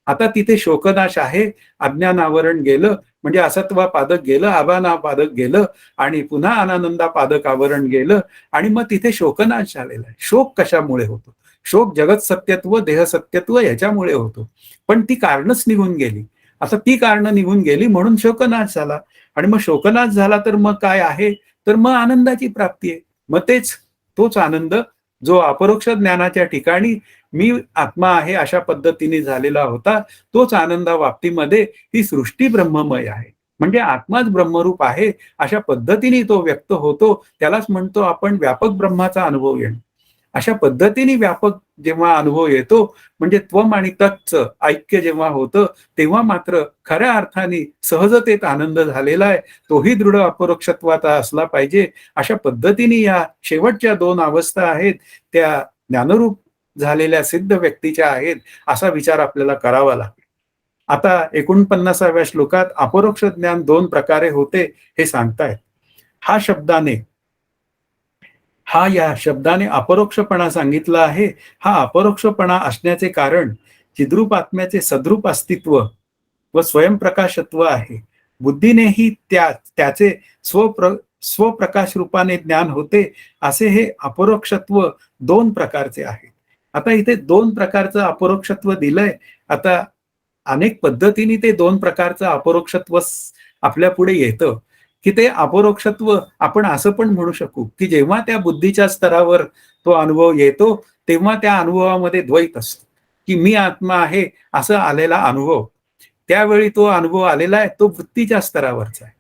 आता तिथे शोकनाश आहे, अज्ञान आवरण गेलं, म्हणजे असत्वा पादक गेलं, आभाना पादक गेलं आणि पुन्हा अनानंदा पादक आवरण गेलं आणि मग तिथे शोकनाश झालेला आहे. शोक कशामुळे होतो? शोक जगत सत्यत्व, देह सत्यत्व ह्याच्यामुळे होतो. पण ती कारणच निघून गेली. आता ती कारणं निघून गेली म्हणून शोकनाश झाला आणि मग शोकनाश झाला तर मग काय आहे? तर मग आनंदाची प्राप्ती आहे. मग तोच आनंद जो अपरोक्ष ज्ञानाच्या ठिकाणी मी आत्मा आहे अशा पद्धतीने झालेला होता, तोच आनंदाबाबतीमध्ये ही सृष्टी ब्रह्ममय आहे. म्हणजे आत्माच ब्रह्मरूप आहे अशा पद्धतीने तो व्यक्त होतो. त्यालाच म्हणतो आपण व्यापक ब्रह्माचा अनुभव येणं. अशा पद्धतीने व्यापक जेव्हा अनुभव येतो म्हणजे त्वम आणि तत्चं ऐक्य जेव्हा होतं, तेव्हा मात्र खऱ्या अर्थाने सहजतेत आनंद झालेला आहे. तोही दृढ अपरोक्षत्वाचा असला पाहिजे. अशा पद्धतीने या शेवटच्या 2 अवस्था आहेत, त्या ज्ञानरूप झालेल्या सिद्ध व्यक्तीच्या आहेत, असा विचार आपल्याला करावा लागेल. आता 49व्या श्लोकात अपरोक्ष ज्ञान 2 प्रकारे होते हे सांगतायत. हा शब्दाने या शब्दाने अपरोक्षपणा सांगितला आहे. हा अपरोक्षपणा असण्याचे कारण चिद्रूप आत्म्याचे सद्रूप अस्तित्व व स्वयंप्रकाशत्व आहे. बुद्धीनेही त्याचे स्वप्रकाश रूपाने ज्ञान होते. असे हे अपरोक्षत्व 2 प्रकारचे आहे. आता इथे 2 प्रकारचं अपरोक्षत्व दिलंय. आता अनेक पद्धतीने ते 2 प्रकारचं अपरोक्षत्व आपल्या पुढे येतं, की ते अपरोक्षत्व आपण असं पण म्हणू शकू, की जेव्हा त्या बुद्धीच्या स्तरावर तो अनुभव येतो, तेव्हा त्या अनुभवामध्ये द्वैत असतो, की मी आत्मा आहे असं आलेला अनुभव. त्यावेळी तो अनुभव आलेला आहे तो वृत्तीच्या स्तरावरचा आहे.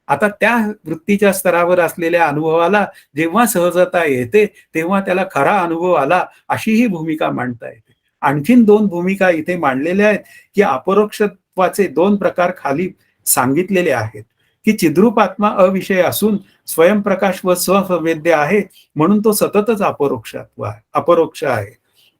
आता त्या वृत्तीच्या स्तरावर असलेल्या अनुभवाला जेव्हा सहजता येते, तेव्हा त्याला खरा अनुभव आला अशी ही भूमिका मांडता येते. आणखीन 2 भूमिका इथे मांडलेल्या आहेत, की अपरोक्षत्वाचे 2 प्रकार खाली सांगितलेले आहेत, की चिद्रूप आत्मा अविषय असून स्वयंप्रकाश व स्वसंवेद्य आहे, म्हणून तो सततच अपरोक्ष आहे.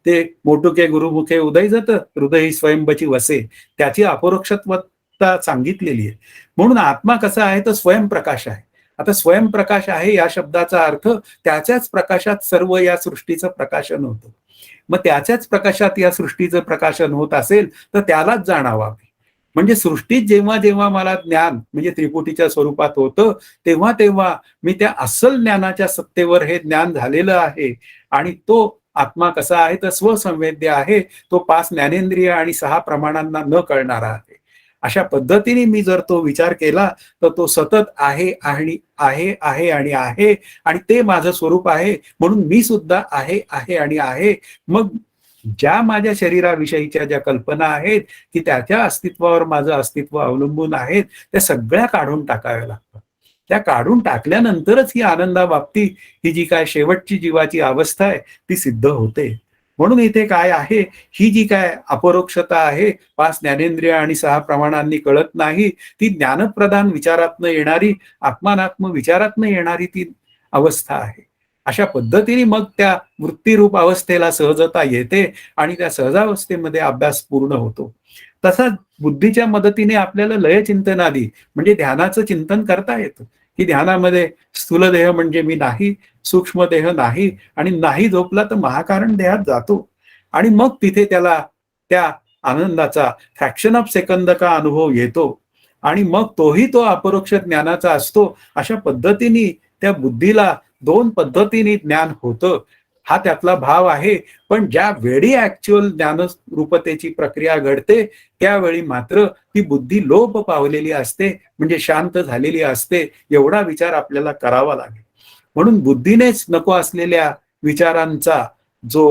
ते मोटुके गुरुमुखे उदय जात, हृदयी स्वयंबची वसे. त्याची अपरोक्षत्वता सांगितलेली आहे. म्हणून आत्मा कसा आहे तर स्वयंप्रकाश आहे. आता स्वयंप्रकाश आहे या शब्दाचा अर्थ त्याच्याच प्रकाशात सर्व या सृष्टीचं प्रकाशन होतं. मग त्याच्याच प्रकाशात या सृष्टीचं प्रकाशन होत असेल तर त्यालाच जाणावावे. म्हणजे सृष्टीत जेव्हा जेव्हा मला ज्ञान म्हणजे त्रिपुटीच्या स्वरूपात होतं, तेव्हा तेव्हा मी त्या अस्सल ज्ञानाच्या सत्तेवर हे ज्ञान झालेलं आहे आणि तो आत्मा कसा आहे तर स्वसंवेद्य आहे. तो 5 ज्ञानेंद्रिय आणि 6 प्रमाणांना न कळणारा आहे. अशा पद्धतीने मी जर तो विचार केला तर तो सतत आहे आणि आहे आणि ते माझं स्वरूप आहे म्हणून मी सुद्धा आहे आणि आहे. मग ज्या माझ्या शरीराविषयीच्या ज्या कल्पना आहेत की त्याच्या अस्तित्वावर माझं अस्तित्व अवलंबून आहेत, त्या सगळ्या काढून टाकाव्या लागतात. त्या काढून टाकल्यानंतरच ही आनंदाबाबती ही जी काय शेवटची जीवाची अवस्था आहे ती सिद्ध होते. म्हणून इथे काय आहे, ही जी काय अपरोक्षता आहे 5 ज्ञानेंद्रिय आणि 6 प्रमाणांनी कळत नाही, ती ज्ञानप्रधान विचारातनं येणारी आत्मानात्म विचारातनं येणारी ती अवस्था आहे. अशा पद्धतीने मग त्या वृत्तीरूप अवस्थेला सहजता येते आणि त्या सहजावस्थेमध्ये अभ्यास पूर्ण होतो. तसाच बुद्धीच्या मदतीने आपल्याला लयचिंतनादी म्हणजे ध्यानाचं चिंतन करता येतं, की ध्यानामध्ये स्थूल देह म्हणजे मी नाही, सूक्ष्म देह नाही आणि नाही झोपला तर महाकारण देहात जातो आणि मग तिथे त्याला त्या आनंदाचा फ्रॅक्शन ऑफ सेकंद का अनुभव येतो आणि मग तोही तो अपरोक्ष ज्ञानाचा असतो. अशा पद्धतीने त्या बुद्धीला 2 पद्धतीने ज्ञान होतं. हा त्यातला भाव आहे. पण ज्या वेळी ऍक्च्युअल ज्ञानरूपतेची प्रक्रिया घडते त्यावेळी मात्र ती बुद्धी लोप पावलेली असते म्हणजे शांत झालेली असते. एवढा विचार आपल्याला करावा लागेल. म्हणून बुद्धीनेच नको असलेल्या विचारांचा जो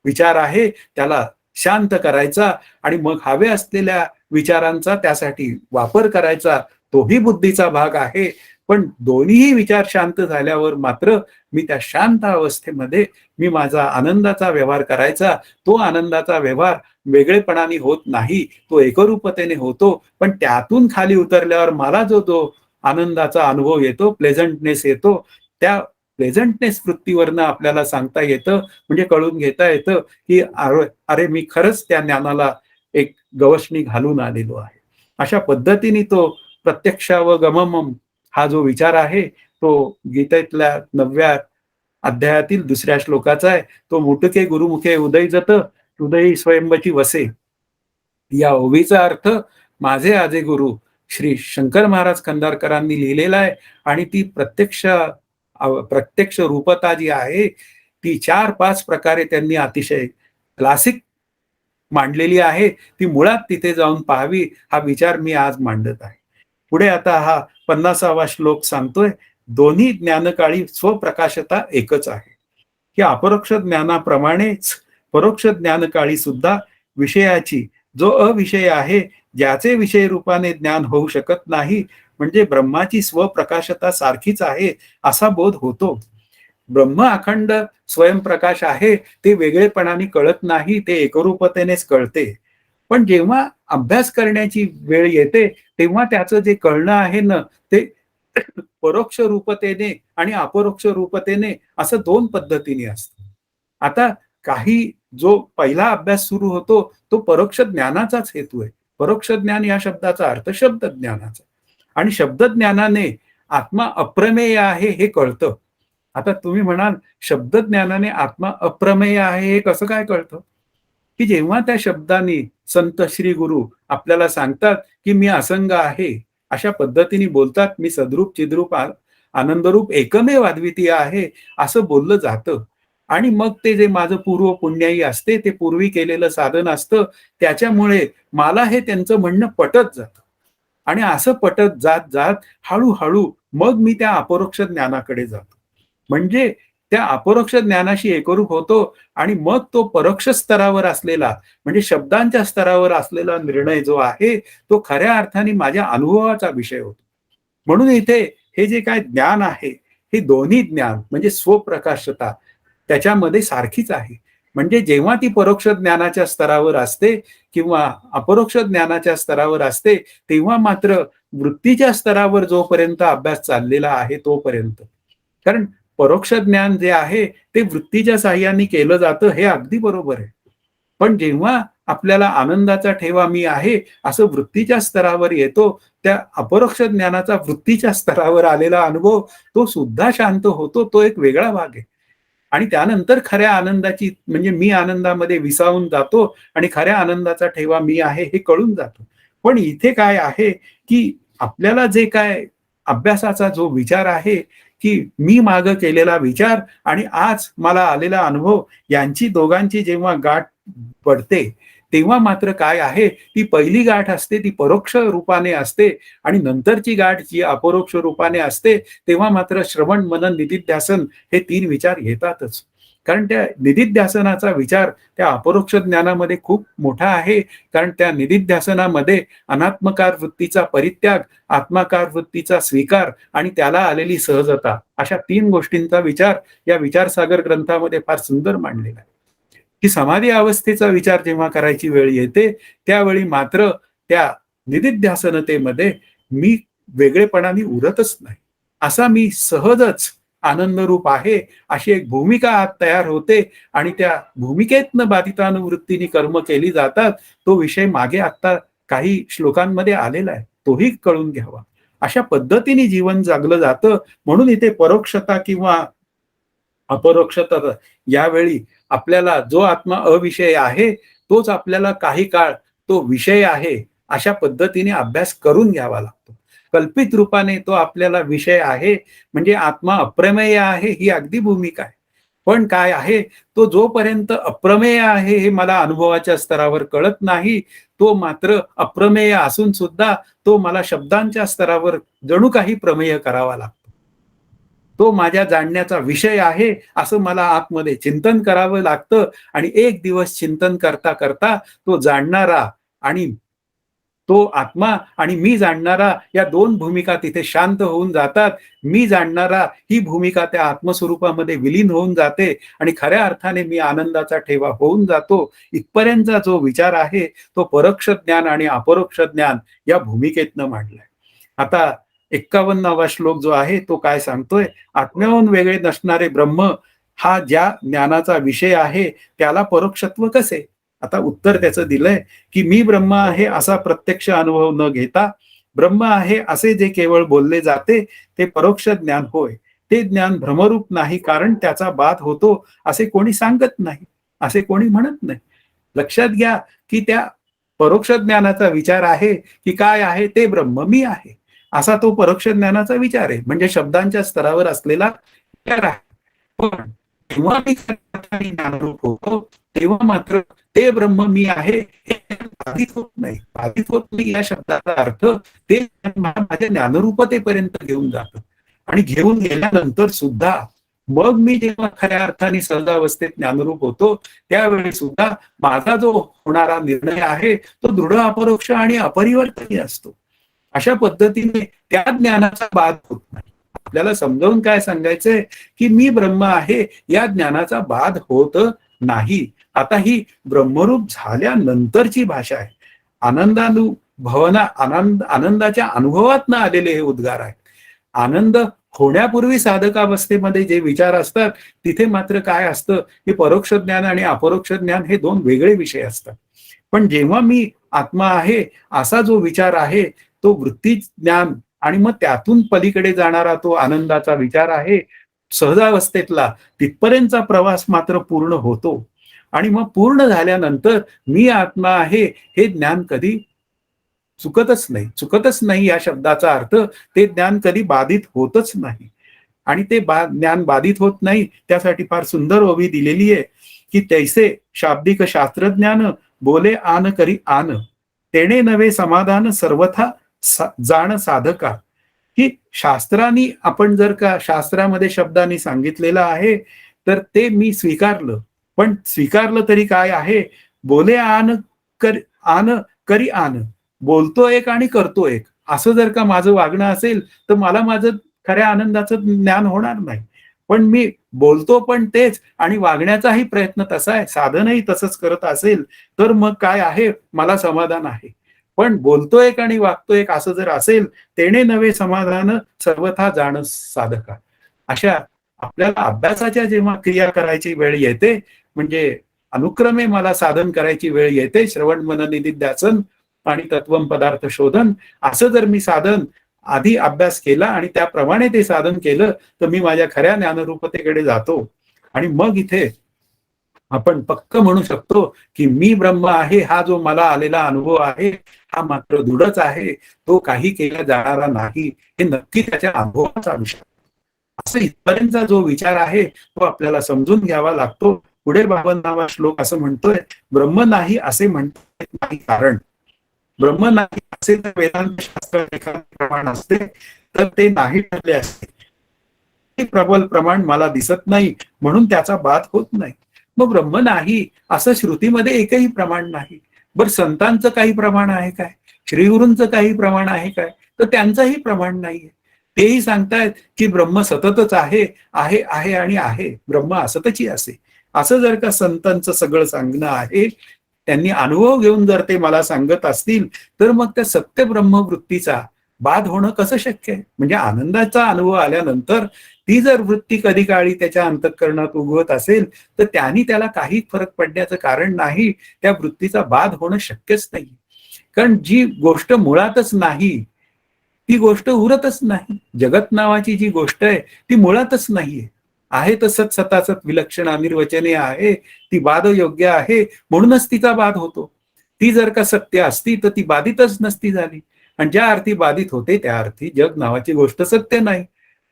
विचार आहे त्याला शांत करायचा आणि मग हवे असलेल्या विचारांचा त्यासाठी वापर करायचा. तोही बुद्धीचा भाग आहे. पण दोन्हीही विचार शांत झाल्यावर मात्र मी त्या शांत अवस्थेमध्ये मी माझा आनंदाचा व्यवहार करायचा. तो आनंदाचा व्यवहार वेगळेपणाने होत नाही, तो एकरूपतेने होतो. पण त्यातून खाली उतरल्यावर मला जो आनंदाचा अनुभव येतो, प्लेझंटनेस येतो, त्या प्लेझंटनेस वृत्तीवरनं आपल्याला सांगता येतं म्हणजे कळून घेता येतं की अरे मी खरंच त्या ज्ञानाला एक गवसणी घालून आलेलो आहे. अशा पद्धतीने तो प्रत्यक्षावगमम हा जो विचार आहे तो गीतेतल्या 9व्या अध्यायातील दुसऱ्या श्लोकाचा आहे. तो मुटके गुरुमुखे उदय जत, हृदयी स्वयंबची वसे. या ओवीचा अर्थ माझे आजे गुरु श्री शंकर महाराज खंदारकरांनी लिहिलेला आहे आणि ती प्रत्यक्ष रूपता जी आहे ती 4-5 प्रकारे त्यांनी अतिशय क्लासिक मांडलेली आहे. ती मुळात तिथे जाऊन पाहावी हा विचार मी आज मांडत आहे. पुढे आता हा 50वा श्लोक सांगतोय, दोन्ही ज्ञानकाळी स्वप्रकाशता एकच आहे. की अपरोक्ष ज्ञानाप्रमाणेच परोक्ष ज्ञानकाळी सुद्धा विषयाची जो अविषय आहे, ज्याचे विषय रूपाने ज्ञान होऊ शकत नाही, म्हणजे ब्रह्माची स्वप्रकाशता सारखीच आहे असा बोध होतो. ब्रह्म अखंड स्वयंप्रकाश आहे, ते वेगळेपणाने कळत नाही, ते एकरूपतेनेच कळते. पण जेव्हा अभ्यास करण्याची वेळ येते तेव्हा त्याचं जे कळणं आहे ना ते परोक्ष रूपतेने आणि अपरोक्ष रूपतेने असं 2 पद्धतीने असतं. आता काही जो पहिला अभ्यास सुरू होतो तो परोक्ष ज्ञानाचाच हेतू आहे. परोक्ष ज्ञान या शब्दाचा अर्थ शब्द ज्ञानाचा आणि शब्द ज्ञानाने आत्मा अप्रमेय आहे हे कळतं. आता तुम्ही म्हणाल शब्द ज्ञानाने आत्मा अप्रमेय आहे हे कसं काय कळतं? की जेव्हा त्या शब्दांनी संत श्री गुरु आपल्याला सांगतात की मी असंग आहे, अशा पद्धतीने बोलतात, मी सद्रूप चिद्रूप आनंदरूप एकमेव अद्वितीय आहे असं बोललं जातं. आणि मग ते जे माझं पूर्व पुण्याई असते, ते पूर्वी केलेलं साधन असतं, त्याच्यामुळे मला हे त्यांचं म्हणणं पटत जातं. आणि असं पटत जात जात हळूहळू मग मी त्या अपरोक्ष ज्ञानाकडे जातो. म्हणजे त्या अपरोक्ष ज्ञानाशी एकरूप होतो आणि मग तो परोक्ष स्तरावर असलेला म्हणजे शब्दांच्या स्तरावर असलेला निर्णय जो आहे तो खऱ्या अर्थाने माझ्या अनुभवाचा विषय होतो. म्हणून इथे हे जे काय ज्ञान आहे हे दोन्ही ज्ञान म्हणजे स्वप्रकाशता त्याच्यामध्ये सारखीच आहे. म्हणजे जेव्हा ती परोक्ष ज्ञानाच्या स्तरावर असते किंवा अपरोक्ष ज्ञानाच्या स्तरावर असते तेव्हा मात्र वृत्तीच्या स्तरावर जोपर्यंत अभ्यास चाललेला आहे तोपर्यंत. कारण परोक्ष ज्ञान जे आहे ते वृत्तीच्या साह्याने केलं जातं हे अगदी बरोबर आहे. पण जेव्हा आपल्याला आनंदाचा ठेवा मी आहे असं वृत्तीच्या स्तरावर येतो, त्या अपरोक्ष ज्ञानाचा वृत्तीच्या स्तरावर आलेला अनुभव तो सुद्धा शांत होतो, तो एक वेगळा भाग आहे. आणि त्यानंतर खऱ्या आनंदाची म्हणजे मी आनंदामध्ये विसावून जातो आणि खऱ्या आनंदाचा ठेवा मी आहे हे कळून जातो. पण इथे काय आहे की आपल्याला जे काय अभ्यासाचा जो विचार आहे की मी मागं केलेला विचार आणि आज मला आलेला अनुभव यांची दोघांची जेव्हा गाठ पडते तेव्हा मात्र काय आहे ती पहिली गाठ असते ती परोक्ष रूपाने असते आणि नंतरची गाठ जी अपरोक्ष रूपाने असते तेव्हा मात्र श्रवण मनन निधिध्यासन हे 3 विचार येतातच. कारण त्या निधिध्यासनाचा विचार त्या अपरोक्ष ज्ञानामध्ये खूप मोठा आहे. कारण त्या निधिध्यासनामध्ये अनात्मकार वृत्तीचा परित्याग, आत्माकार वृत्तीचा स्वीकार आणि त्याला आलेली सहजता अशा 3 गोष्टींचा विचार या विचारसागर ग्रंथामध्ये फार सुंदर मांडलेला आहे. की समाधी अवस्थेचा विचार जेव्हा करायची वेळ येते त्यावेळी मात्र त्या निधिध्यासनतेमध्ये मी वेगळेपणाने उरतच नाही. असा मी सहजच आनंदरूप आहे अशी एक भूमिका आत तयार होते आणि त्या भूमिकेतनं बाधितानुवृत्तीने कर्म केली जातात. तो विषय मागे आता काही श्लोकांमध्ये आलेला आहे, तोही कळून घ्यावा. अशा पद्धतीने जीवन जगलं जातं. म्हणून इथे परोक्षता किंवा अपरोक्षता यावेळी आपल्याला जो आत्मा अविषय आहे तोच आपल्याला काही काळ तो विषय आहे अशा पद्धतीने अभ्यास करून घ्यावा लागतो. कल्पित रूपाने तो आपल्याला विषय आहे म्हणजे आत्मा अप्रमेय आहे ही अगदी भूमिका आहे. पण काय आहे तो जोपर्यंत अप्रमेय आहे हे मला अनुभवाच्या स्तरावर कळत नाही तो मात्र अप्रमेय असून सुद्धा तो मला शब्दांच्या स्तरावर जणू काही प्रमेय करावा लागतो. तो माझ्या जाणण्याचा विषय आहे असं मला आतमध्ये चिंतन करावं लागतं आणि एक दिवस चिंतन करता करता तो जाणणारा आणि तो आत्मा आणि मी जाणणारा या 2 भूमिका तिथे शांत होऊन जातात. मी जाणणारा ही भूमिका त्या आत्मस्वरूपामध्ये विलीन होऊन जाते आणि खऱ्या अर्थाने मी आनंदाचा ठेवा होऊन जातो. इथपर्यंतचा जो विचार आहे तो परोक्ष ज्ञान आणि अपरोक्ष ज्ञान या भूमिकेतनं मांडलाय. आता 51वा श्लोक जो आहे तो काय सांगतोय, आत्म्याहून वेगळे नसणारे ब्रह्म हा ज्या ज्ञानाचा विषय आहे त्याला परोक्षत्व कसे? आता उत्तर त्याचं दिलंय की मी ब्रह्म आहे असा प्रत्यक्ष अनुभव न घेता ब्रह्म आहे असे जे केवळ बोलले जाते ते परोक्ष ज्ञान होय. ते ज्ञान भ्रमरूप नाही, कारण त्याचा बाध होतो असे कोणी सांगत नाही, असे कोणी म्हणत नाही. लक्षात घ्या की त्या परोक्ष ज्ञानाचा विचार आहे की काय आहे, ते ब्रह्म मी आहे, असा तो परोक्ष ज्ञानाचा विचार आहे, म्हणजे शब्दांच्या स्तरावर असलेला विचार आहे. पण जेव्हा मी ज्ञानरूप होतो तेव्हा मात्र ते ब्रह्म मी आहे हे बाधित होत नाही. बाधित होत नाही या शब्दाचा अर्थ ते माझ्या ज्ञानरूपतेपर्यंत घेऊन जातं. आणि घेऊन गेल्यानंतर सुद्धा मग मी जेव्हा खऱ्या अर्थाने सहजावस्थेत ज्ञानरूप होतो त्यावेळी सुद्धा माझा जो होणारा निर्णय आहे तो दृढ अपरोक्ष आणि अपरिवर्तनीय असतो. अशा पद्धतीने त्या ज्ञानाचा बाध होत नाही. आपल्याला समजावून काय सांगायचंय की मी ब्रह्म आहे या ज्ञानाचा बाध होत नाही. आता ही ब्रह्मरूप झाल्यानंतरची भाषा आहे. आनंदाच्या अनुभवातनं आलेले हे उद्गार आहेत. आनंद होण्यापूर्वी साधकावस्थेमध्ये जे विचार असतात तिथे मात्र काय असतं की परोक्ष ज्ञान आणि अपरोक्ष ज्ञान हे दोन वेगळे विषय असतात. पण जेव्हा मी आत्मा आहे असा जो विचार आहे तो वृत्ती ज्ञान आणि मग त्यातून पलीकडे जाणारा तो आनंदाचा विचार आहे सहजावस्थेतला, तिथपर्यंतचा प्रवास मात्र पूर्ण होतो. आणि मग पूर्ण झाल्यानंतर मी आत्मा आहे हे ज्ञान कधी चुकतच नाही. चुकतच नाही या शब्दाचा अर्थ ते ज्ञान कधी बाधित होतच नाही. आणि ते ज्ञान बाधित होत नाही त्यासाठी फार सुंदर ओवी दिलेली आहे की तैसे शाब्दिक शास्त्रज्ञान बोले आन करी आन, तेणे नवे समाधान सर्वथा जाण साधका. की शास्त्रांनी आपण जर का शास्त्रामध्ये शब्दांनी सांगितलेलं आहे तर ते मी स्वीकारलं, पण स्वीकारलं तरी काय आहे, बोले आन करी आन, बोलतो एक आणि करतो एक, असं जर का माझं वागणं असेल तर मला माझं खऱ्या आनंदाचं ज्ञान होणार नाही. पण मी बोलतो पण तेच आणि वागण्याचाही प्रयत्न तसा आहे, साधनही तसंच करत असेल तर मग काय आहे, मला समाधान आहे. पण बोलतो एक आणि वागतो एक असं जर असेल, तेणे नवे समाधान सर्वथा जाण साधका. अशा आपल्याला अभ्यासाच्या जेव्हा क्रिया करायची वेळ येते, म्हणजे अनुक्रमे मला साधन करायची वेळ येते, श्रवण मनन निधिध्यासन आणि तत्वम पदार्थ शोधन, असं जर मी साधन आधी अभ्यास केला आणि त्याप्रमाणे ते साधन केलं तर मी माझ्या खऱ्या ज्ञानरूपतेकडे जातो. आणि मग इथे आपण पक्क म्हणू शकतो की मी ब्रह्म आहे हा जो मला आलेला अनुभव आहे हा मात्र दृढच आहे, तो काही केला जाणारा नाही, हे नक्की त्याच्या अनुभवाचा विषय. असं इथपर्यंतचा जो विचार आहे तो आपल्याला समजून घ्यावा लागतो. पुढे 52वा श्लोक असं म्हणतोय, ब्रह्म नाही असे म्हणता येत नाही, कारण ब्रह्म नाही असे तर वेदांत शास्त्र प्रमाण असते तर ते नाही ठरले असते. प्रबल प्रमाण मला दिसत नाही म्हणून त्याचा बाध होत नाही. मग ब्रह्म नाही असं श्रुतीमध्ये एकही प्रमाण नाही. बर संतांचं काही प्रमाण आहे काय, श्रीगुरूंचं काही प्रमाण आहे काय, तर त्यांचंही प्रमाण नाहीये. तेही सांगतायत की ब्रह्म सततच आहे आहे आहे आणि आहे, ब्रह्म असतची असे. असं जर का संतांचं सगळं सांगणं आहे, त्यांनी अनुभव घेऊन जर ते मला सांगत असतील तर मग त्या सत्य ब्रह्मवृत्तीचा बाध होणं कसं शक्य आहे. म्हणजे आनंदाचा अनुभव आल्यानंतर ती जर वृत्ती कधी काळी त्याच्या अंतःकरणात उगवत असेल तर त्यांनी त्याला काही फरक पडण्याचं कारण नाही, त्या वृत्तीचा बाध होणं शक्यच नाही. कारण जी गोष्ट मुळातच नाही ती गोष्ट उरतच नाही. जगत नावाची जी गोष्ट आहे ती मुळातच नाहीये. आहे तसंच सतासत विलक्षण अनिर्वचनीय आहे, ती बाध योग्य आहे म्हणूनच तिचा बाध होतो. ती जर का सत्य असती तर ती बाधितच नसती झाली. आणि ज्या अर्थी बाधित होते त्या अर्थी जग नावाची गोष्ट सत्य नाही.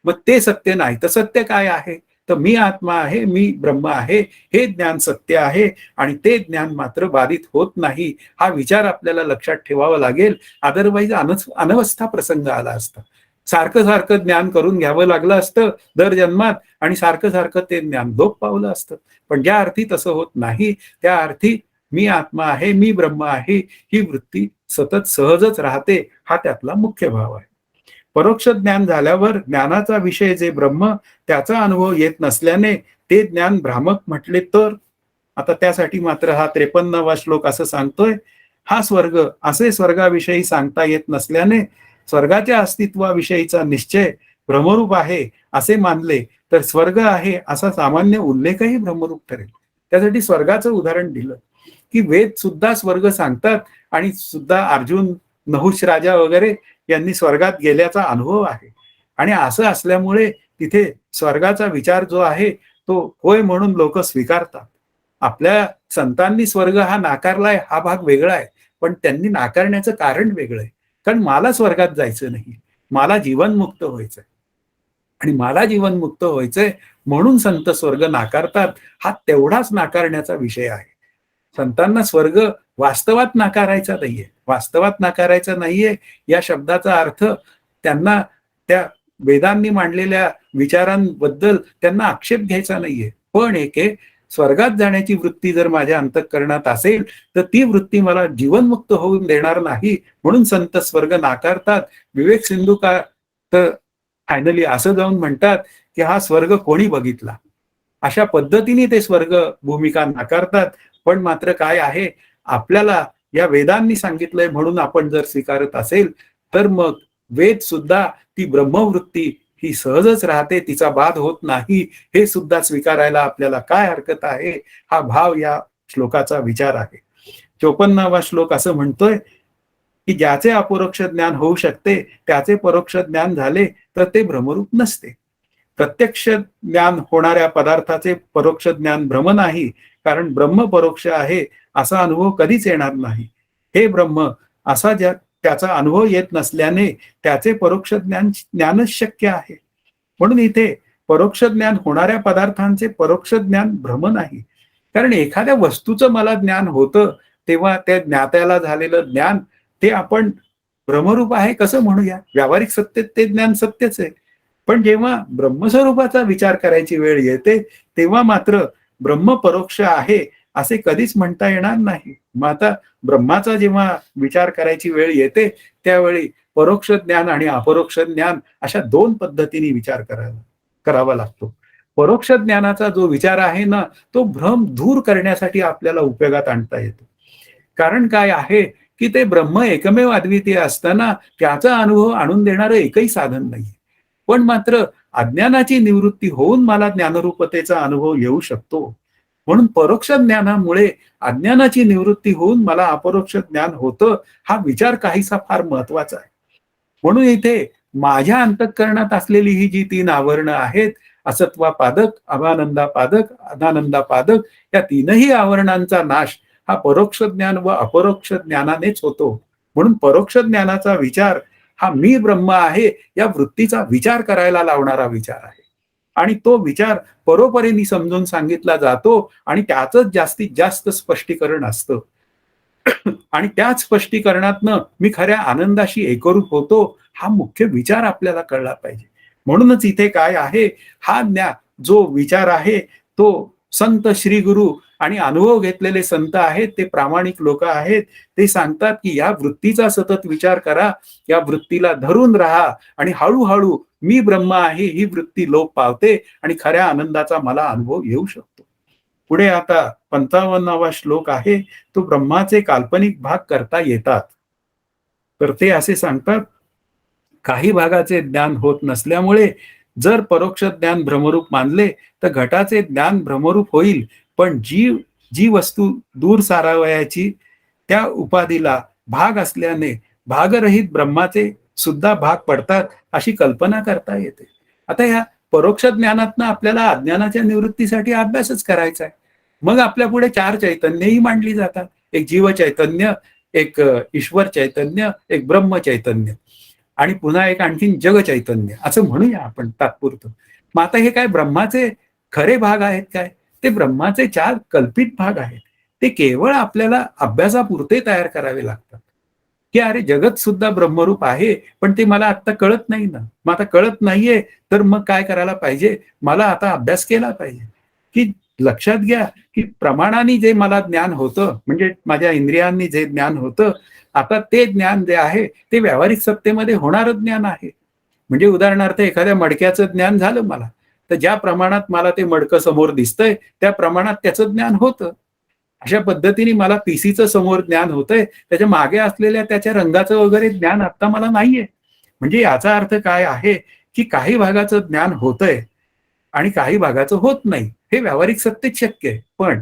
मग ते सत्य नाही तर सत्य काय आहे, तर मी आत्मा आहे, मी ब्रह्म आहे, हे ज्ञान सत्य आहे आणि ते ज्ञान मात्र बाधित होत नाही. हा विचार आपल्याला लक्षात ठेवावा लागेल. अदरवाईज अनवस्था प्रसंग आला असता. सारखं सारखं ज्ञान करून घ्यावं लागलं असतं दर जन्मात आणि सारखं सारखं ते ज्ञान लोप पावलं असतं. पण ज्या अर्थी तसं होत नाही त्या अर्थी मी आत्मा आहे, मी ब्रह्म आहे ही वृत्ती सतत सहजच राहते. हा त्यातला मुख्य भाव आहे. परोक्ष ज्ञान झाल्यावर ज्ञानाचा विषय जे ब्रह्म त्याचा अनुभव येत नसल्याने ते ज्ञान भ्रामक म्हटले तर. आता त्यासाठी मात्र हा 53वा श्लोक असं सांगतोय, हा स्वर्ग असे स्वर्गाविषयी सांगता येत नसल्याने स्वर्गाच्या अस्तित्वाविषयीचा निश्चय भ्रमरूप आहे असे मानले तर स्वर्ग आहे असा सामान्य उल्लेखही भ्रमरूप ठरेल. त्यासाठी स्वर्गाचं उदाहरण दिलं की वेद सुद्धा स्वर्ग सांगतात आणि सुद्धा अर्जुन, नहुष राजा वगैरे यांनी स्वर्गात गेल्याचा अनुभव आहे. आणि असं असल्यामुळे तिथे स्वर्गाचा विचार जो आहे तो होय म्हणून लोक स्वीकारतात. आपल्या संतांनी स्वर्ग हा नाकारलाय हा भाग वेगळा आहे, पण त्यांनी नाकारण्याचं कारण वेगळं आहे. कारण मला स्वर्गात जायचं नाही, मला जीवनमुक्त व्हायचंय आणि मला जीवनमुक्त व्हायचंय म्हणून संत स्वर्ग नाकारतात. हा तेवढाच नाकारण्याचा विषय आहे. संतांना स्वर्ग वास्तवात नाकारायचा नाहीये. वास्तवात नाकारायचा नाहीये या शब्दाचा अर्थ त्यांना त्या वेदांनी मांडलेल्या विचारांबद्दल त्यांना आक्षेप घ्यायचा नाहीये. पण एक आहे, स्वर्गात जाण्याची वृत्ती जर माझ्या अंतःकरणात असेल तर ती वृत्ती मला जीवनमुक्त होऊन देणार नाही, म्हणून संत स्वर्ग नाकारतात. विवेक सिंधू का तर फायनली असं जाऊन म्हणतात की हा स्वर्ग कोणी बघितला. अशा पद्धतीने ते स्वर्ग भूमिका नाकारतात. पण मात्र काय आहे, आपल्याला या वेदांनी सांगितलंय म्हणून आपण जर स्वीकारत असेल तर मग वेद सुद्धा ती ब्रह्मवृत्ती ही सहजच राहते, तिचा बाध होत नाही, हे सुद्धा स्वीकारायला आपल्याला काय हरकत आहे. हा भाव या श्लोकाचा विचार आहे. 54वा श्लोक असं म्हणतोय की ज्याचे अपरोक्ष ज्ञान होऊ शकते त्याचे परोक्ष ज्ञान झाले तर ते भ्रमरूप नसते. प्रत्यक्ष ज्ञान होणाऱ्या पदार्थाचे परोक्ष ज्ञान भ्रम नाही, कारण ब्रह्म परोक्ष आहे असा अनुभव कधीच येणार नाही. हे ब्रह्म असा त्याचा अनुभव येत नसल्याने त्याचे परोक्ष ज्ञानच शक्य आहे. म्हणून इथे परोक्ष ज्ञान होणाऱ्या पदार्थांचे परोक्ष ज्ञान भ्रम नाही. कारण एखाद्या वस्तूचं मला ज्ञान होतं तेव्हा त्या ज्ञात्याला झालेलं ज्ञान ते आपण भ्रमरूप आहे कसं म्हणूया. व्यावहारिक सत्तेत ते ज्ञान सत्यच आहे. पण जेव्हा ब्रह्मस्वरूपाचा विचार करायची वेळ येते तेव्हा मात्र ब्रह्म परोक्ष आहे असे कधीच म्हणता येणार नाही. मग आता ब्रह्माचा जेव्हा विचार करायची वेळ येते त्यावेळी परोक्ष ज्ञान आणि अपरोक्ष ज्ञान अशा दोन पद्धतीने विचार करावा लागतो. परोक्ष ज्ञानाचा जो विचार आहे ना तो भ्रम दूर करण्यासाठी आपल्याला उपयोगात आणता येतो. कारण काय आहे की ते ब्रह्म एकमेव अद्वितीय असताना त्याचा अनुभव आणून देणारं एकही साधन नाही. पण मात्र अज्ञानाची निवृत्ती होऊन मला ज्ञानरूपतेचा अनुभव येऊ शकतो. म्हणून परोक्ष ज्ञानामुळे अज्ञानाची निवृत्ती होऊन मला अपरोक्ष ज्ञान होतं. हा विचार काहीसा फार महत्वाचा आहे. म्हणून इथे माझ्या अंतःकरणात असलेली ही जी 3 आवरणं आहेत, असत्वापादक, अभानंदापादक, अनानंदापादक, या 3ही आवरणांचा नाश हा परोक्ष ज्ञान व अपरोक्ष ज्ञानानेच होतो. म्हणून परोक्ष ज्ञानाचा विचार हा मी ब्रह्म आहे या वृत्तीचा विचार करायला लावणारा विचार आहे. आणि तो विचार परोपरीने समजून सांगितला जातो आणि त्याचंच जास्तीत जास्त स्पष्टीकरण असतं. आणि त्याच स्पष्टीकरणातनं मी खऱ्या आनंदाशी एकरूप होतो हा मुख्य विचार आपल्याला कळला पाहिजे. म्हणूनच इथे काय आहे, हा जो विचार आहे तो संत श्री गुरु आणि अनुभव घेतलेले संत आहेत, ते प्रामाणिक लोक आहेत, ते सांगतात की या वृत्तीचा सतत विचार करा, या वृत्तीला धरून राहा आणि हळूहळू मी ब्रह्म आहे ही वृत्ती लोप पावते आणि खऱ्या आनंदाचा मला अनुभव येऊ शकतो. पुढे आता 55वा श्लोक आहे, तो ब्रह्माचे काल्पनिक भाग करता येतात. तर ते असे सांगतात, काही भागाचे ज्ञान होत नसल्यामुळे जर परोक्ष ज्ञान भ्रमरूप मानले तर घटाचे ज्ञान भ्रमरूप होईल. पण जी वस्तू दूर सारावयाची त्या उपाधीला भाग असल्याने भागरहित ब्रह्माचे सुद्धा भाग पडतात अशी कल्पना करता येते. आता या परोक्ष ज्ञानातनं आपल्याला अज्ञानाच्या निवृत्तीसाठी अभ्यासच करायचा आहे. मग आपल्या पुढे 4 चैतन्यही मांडली जातात. एक जीव चैतन्य, एक ईश्वर चैतन्य, एक ब्रह्म चैतन्य आणि पुन्हा एक आणखीन जग चैतन्य असं म्हणूया आपण तात्पुरतं. मग आता हे काय ब्रह्माचे खरे भाग आहेत काय? ते ब्रह्माचे 4 कल्पित भाग आहेत. ते केवळ आपल्याला अभ्यासापुरते तयार करावे लागतात. की अरे जगत सुद्धा ब्रह्मरूप आहे, पण ते मला आता कळत नाही ना. मग आता कळत नाहीये तर मग काय करायला पाहिजे? मला आता अभ्यास केला पाहिजे. की लक्षात घ्या की प्रमाणाने जे मला ज्ञान होतं, म्हणजे माझ्या इंद्रियांनी जे ज्ञान होतं, आता ते ज्ञान जे आहे ते व्यावहारिक सत्तेमध्ये होणारं ज्ञान आहे. म्हणजे उदाहरणार्थ एखाद्या मडक्याचं ज्ञान झालं मला, तर ज्या प्रमाणात मला ते मडकं समोर दिसतंय त्या प्रमाणात त्याचं ज्ञान होतं. अशा पद्धतीने मला पीसीचं समोर ज्ञान होतंय, त्याच्या मागे असलेल्या त्याच्या रंगाचं वगैरे ज्ञान आता मला नाहीये. म्हणजे याचा अर्थ काय आहे की काही भागाचं ज्ञान होतंय आणि काही भागाचं होत नाही. हे व्यावहारिक सत्तेत शक्य आहे. पण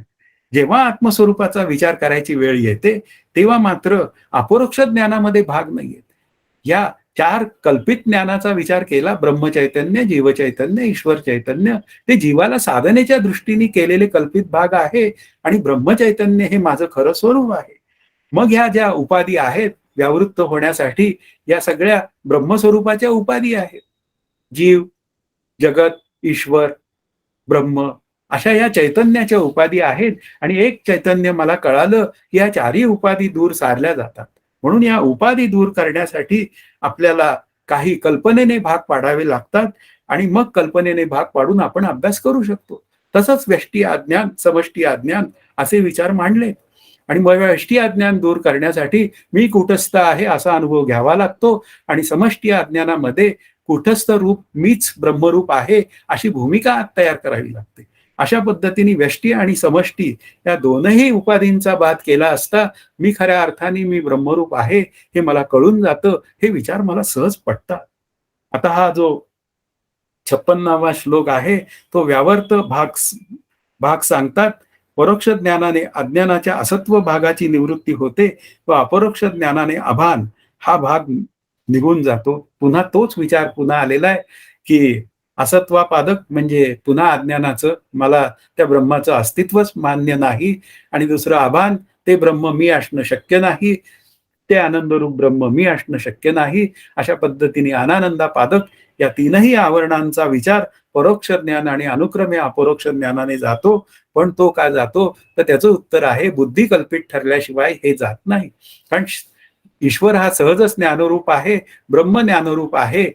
जेव्हा आत्मस्वरूपाचा विचार करायची वेळ येते तेव्हा मात्र अपरोक्ष ज्ञानामध्ये भाग नाहीये. या चार कल्पित ज्ञानाचा विचार केला, ब्रह्मचैतन्य, जीवचैतन्य, ईश्वर चैतन्य, ते जीवाला साधनेच्या दृष्टीने केलेले कल्पित भाग आहे आणि ब्रह्मचैतन्य हे माझं खरं स्वरूप आहे. मग ह्या ज्या उपाधी आहेत व्यावृत्त होण्यासाठी, या सगळ्या ब्रह्मस्वरूपाच्या उपाधी आहेत. जीव, जगत, ईश्वर, ब्रह्म अशा या चैतन्याच्या उपाधी आहेत आणि एक चैतन्य मला कळालं की या चारही उपाधी दूर सारल्या जातात. म्हणून या उपाधी दूर करण्यासाठी आपल्याला काही कल्पनेने भाग पाडावे लागतात आणि मग कल्पनेने भाग पाडून आपण अभ्यास करू शकतो. तसंच व्यष्टी अज्ञान, समष्टी अज्ञान असे विचार मांडले आणि मग व्यष्टी अज्ञान दूर करण्यासाठी मी कुटस्थ आहे असा अनुभव घ्यावा लागतो आणि समष्टी अज्ञानामध्ये कुटस्थ रूप मीच ब्रह्मरूप आहे अशी भूमिका तयार करावी लागते. अशा पद्धतीने व्यष्टी आणि समष्टी या दोनही उपाधींचा बाद केला असता मी खऱ्या अर्थाने मी ब्रह्मरूप आहे हे मला कळून जातं. हे विचार मला सहज पटतात. आता हा जो 56वा श्लोक आहे तो व्यावर्त भाग सांगतात. परोक्ष ज्ञानाने अज्ञानाच्या असत्व भागाची निवृत्ती होते व अपरोक्ष ज्ञानाने अभान हा भाग निघून जातो. पुन्हा तोच विचार पुन्हा आलेला आहे की असत्वापादक म्हणजे पुन्हा अज्ञानाचं, मला त्या ब्रह्माचं अस्तित्वच मान्य नाही आणि दुसरं अभान, ते ब्रह्म मी असणं शक्य नाही, ते आनंदरूप ब्रह्म मी असणं शक्य नाही. अशा पद्धतीने अनानंदापादक या तीनही आवरणांचा विचार परोक्ष ज्ञान आणि अनुक्रमे अपरोक्ष ज्ञानाने जातो. पण तो का जातो तर त्याचं उत्तर आहे बुद्धी कल्पित ठरल्याशिवाय हे जात नाही. कारण ईश्वर हा सहजच ज्ञानरूप आहे, ब्रह्म ज्ञानरूप आहे,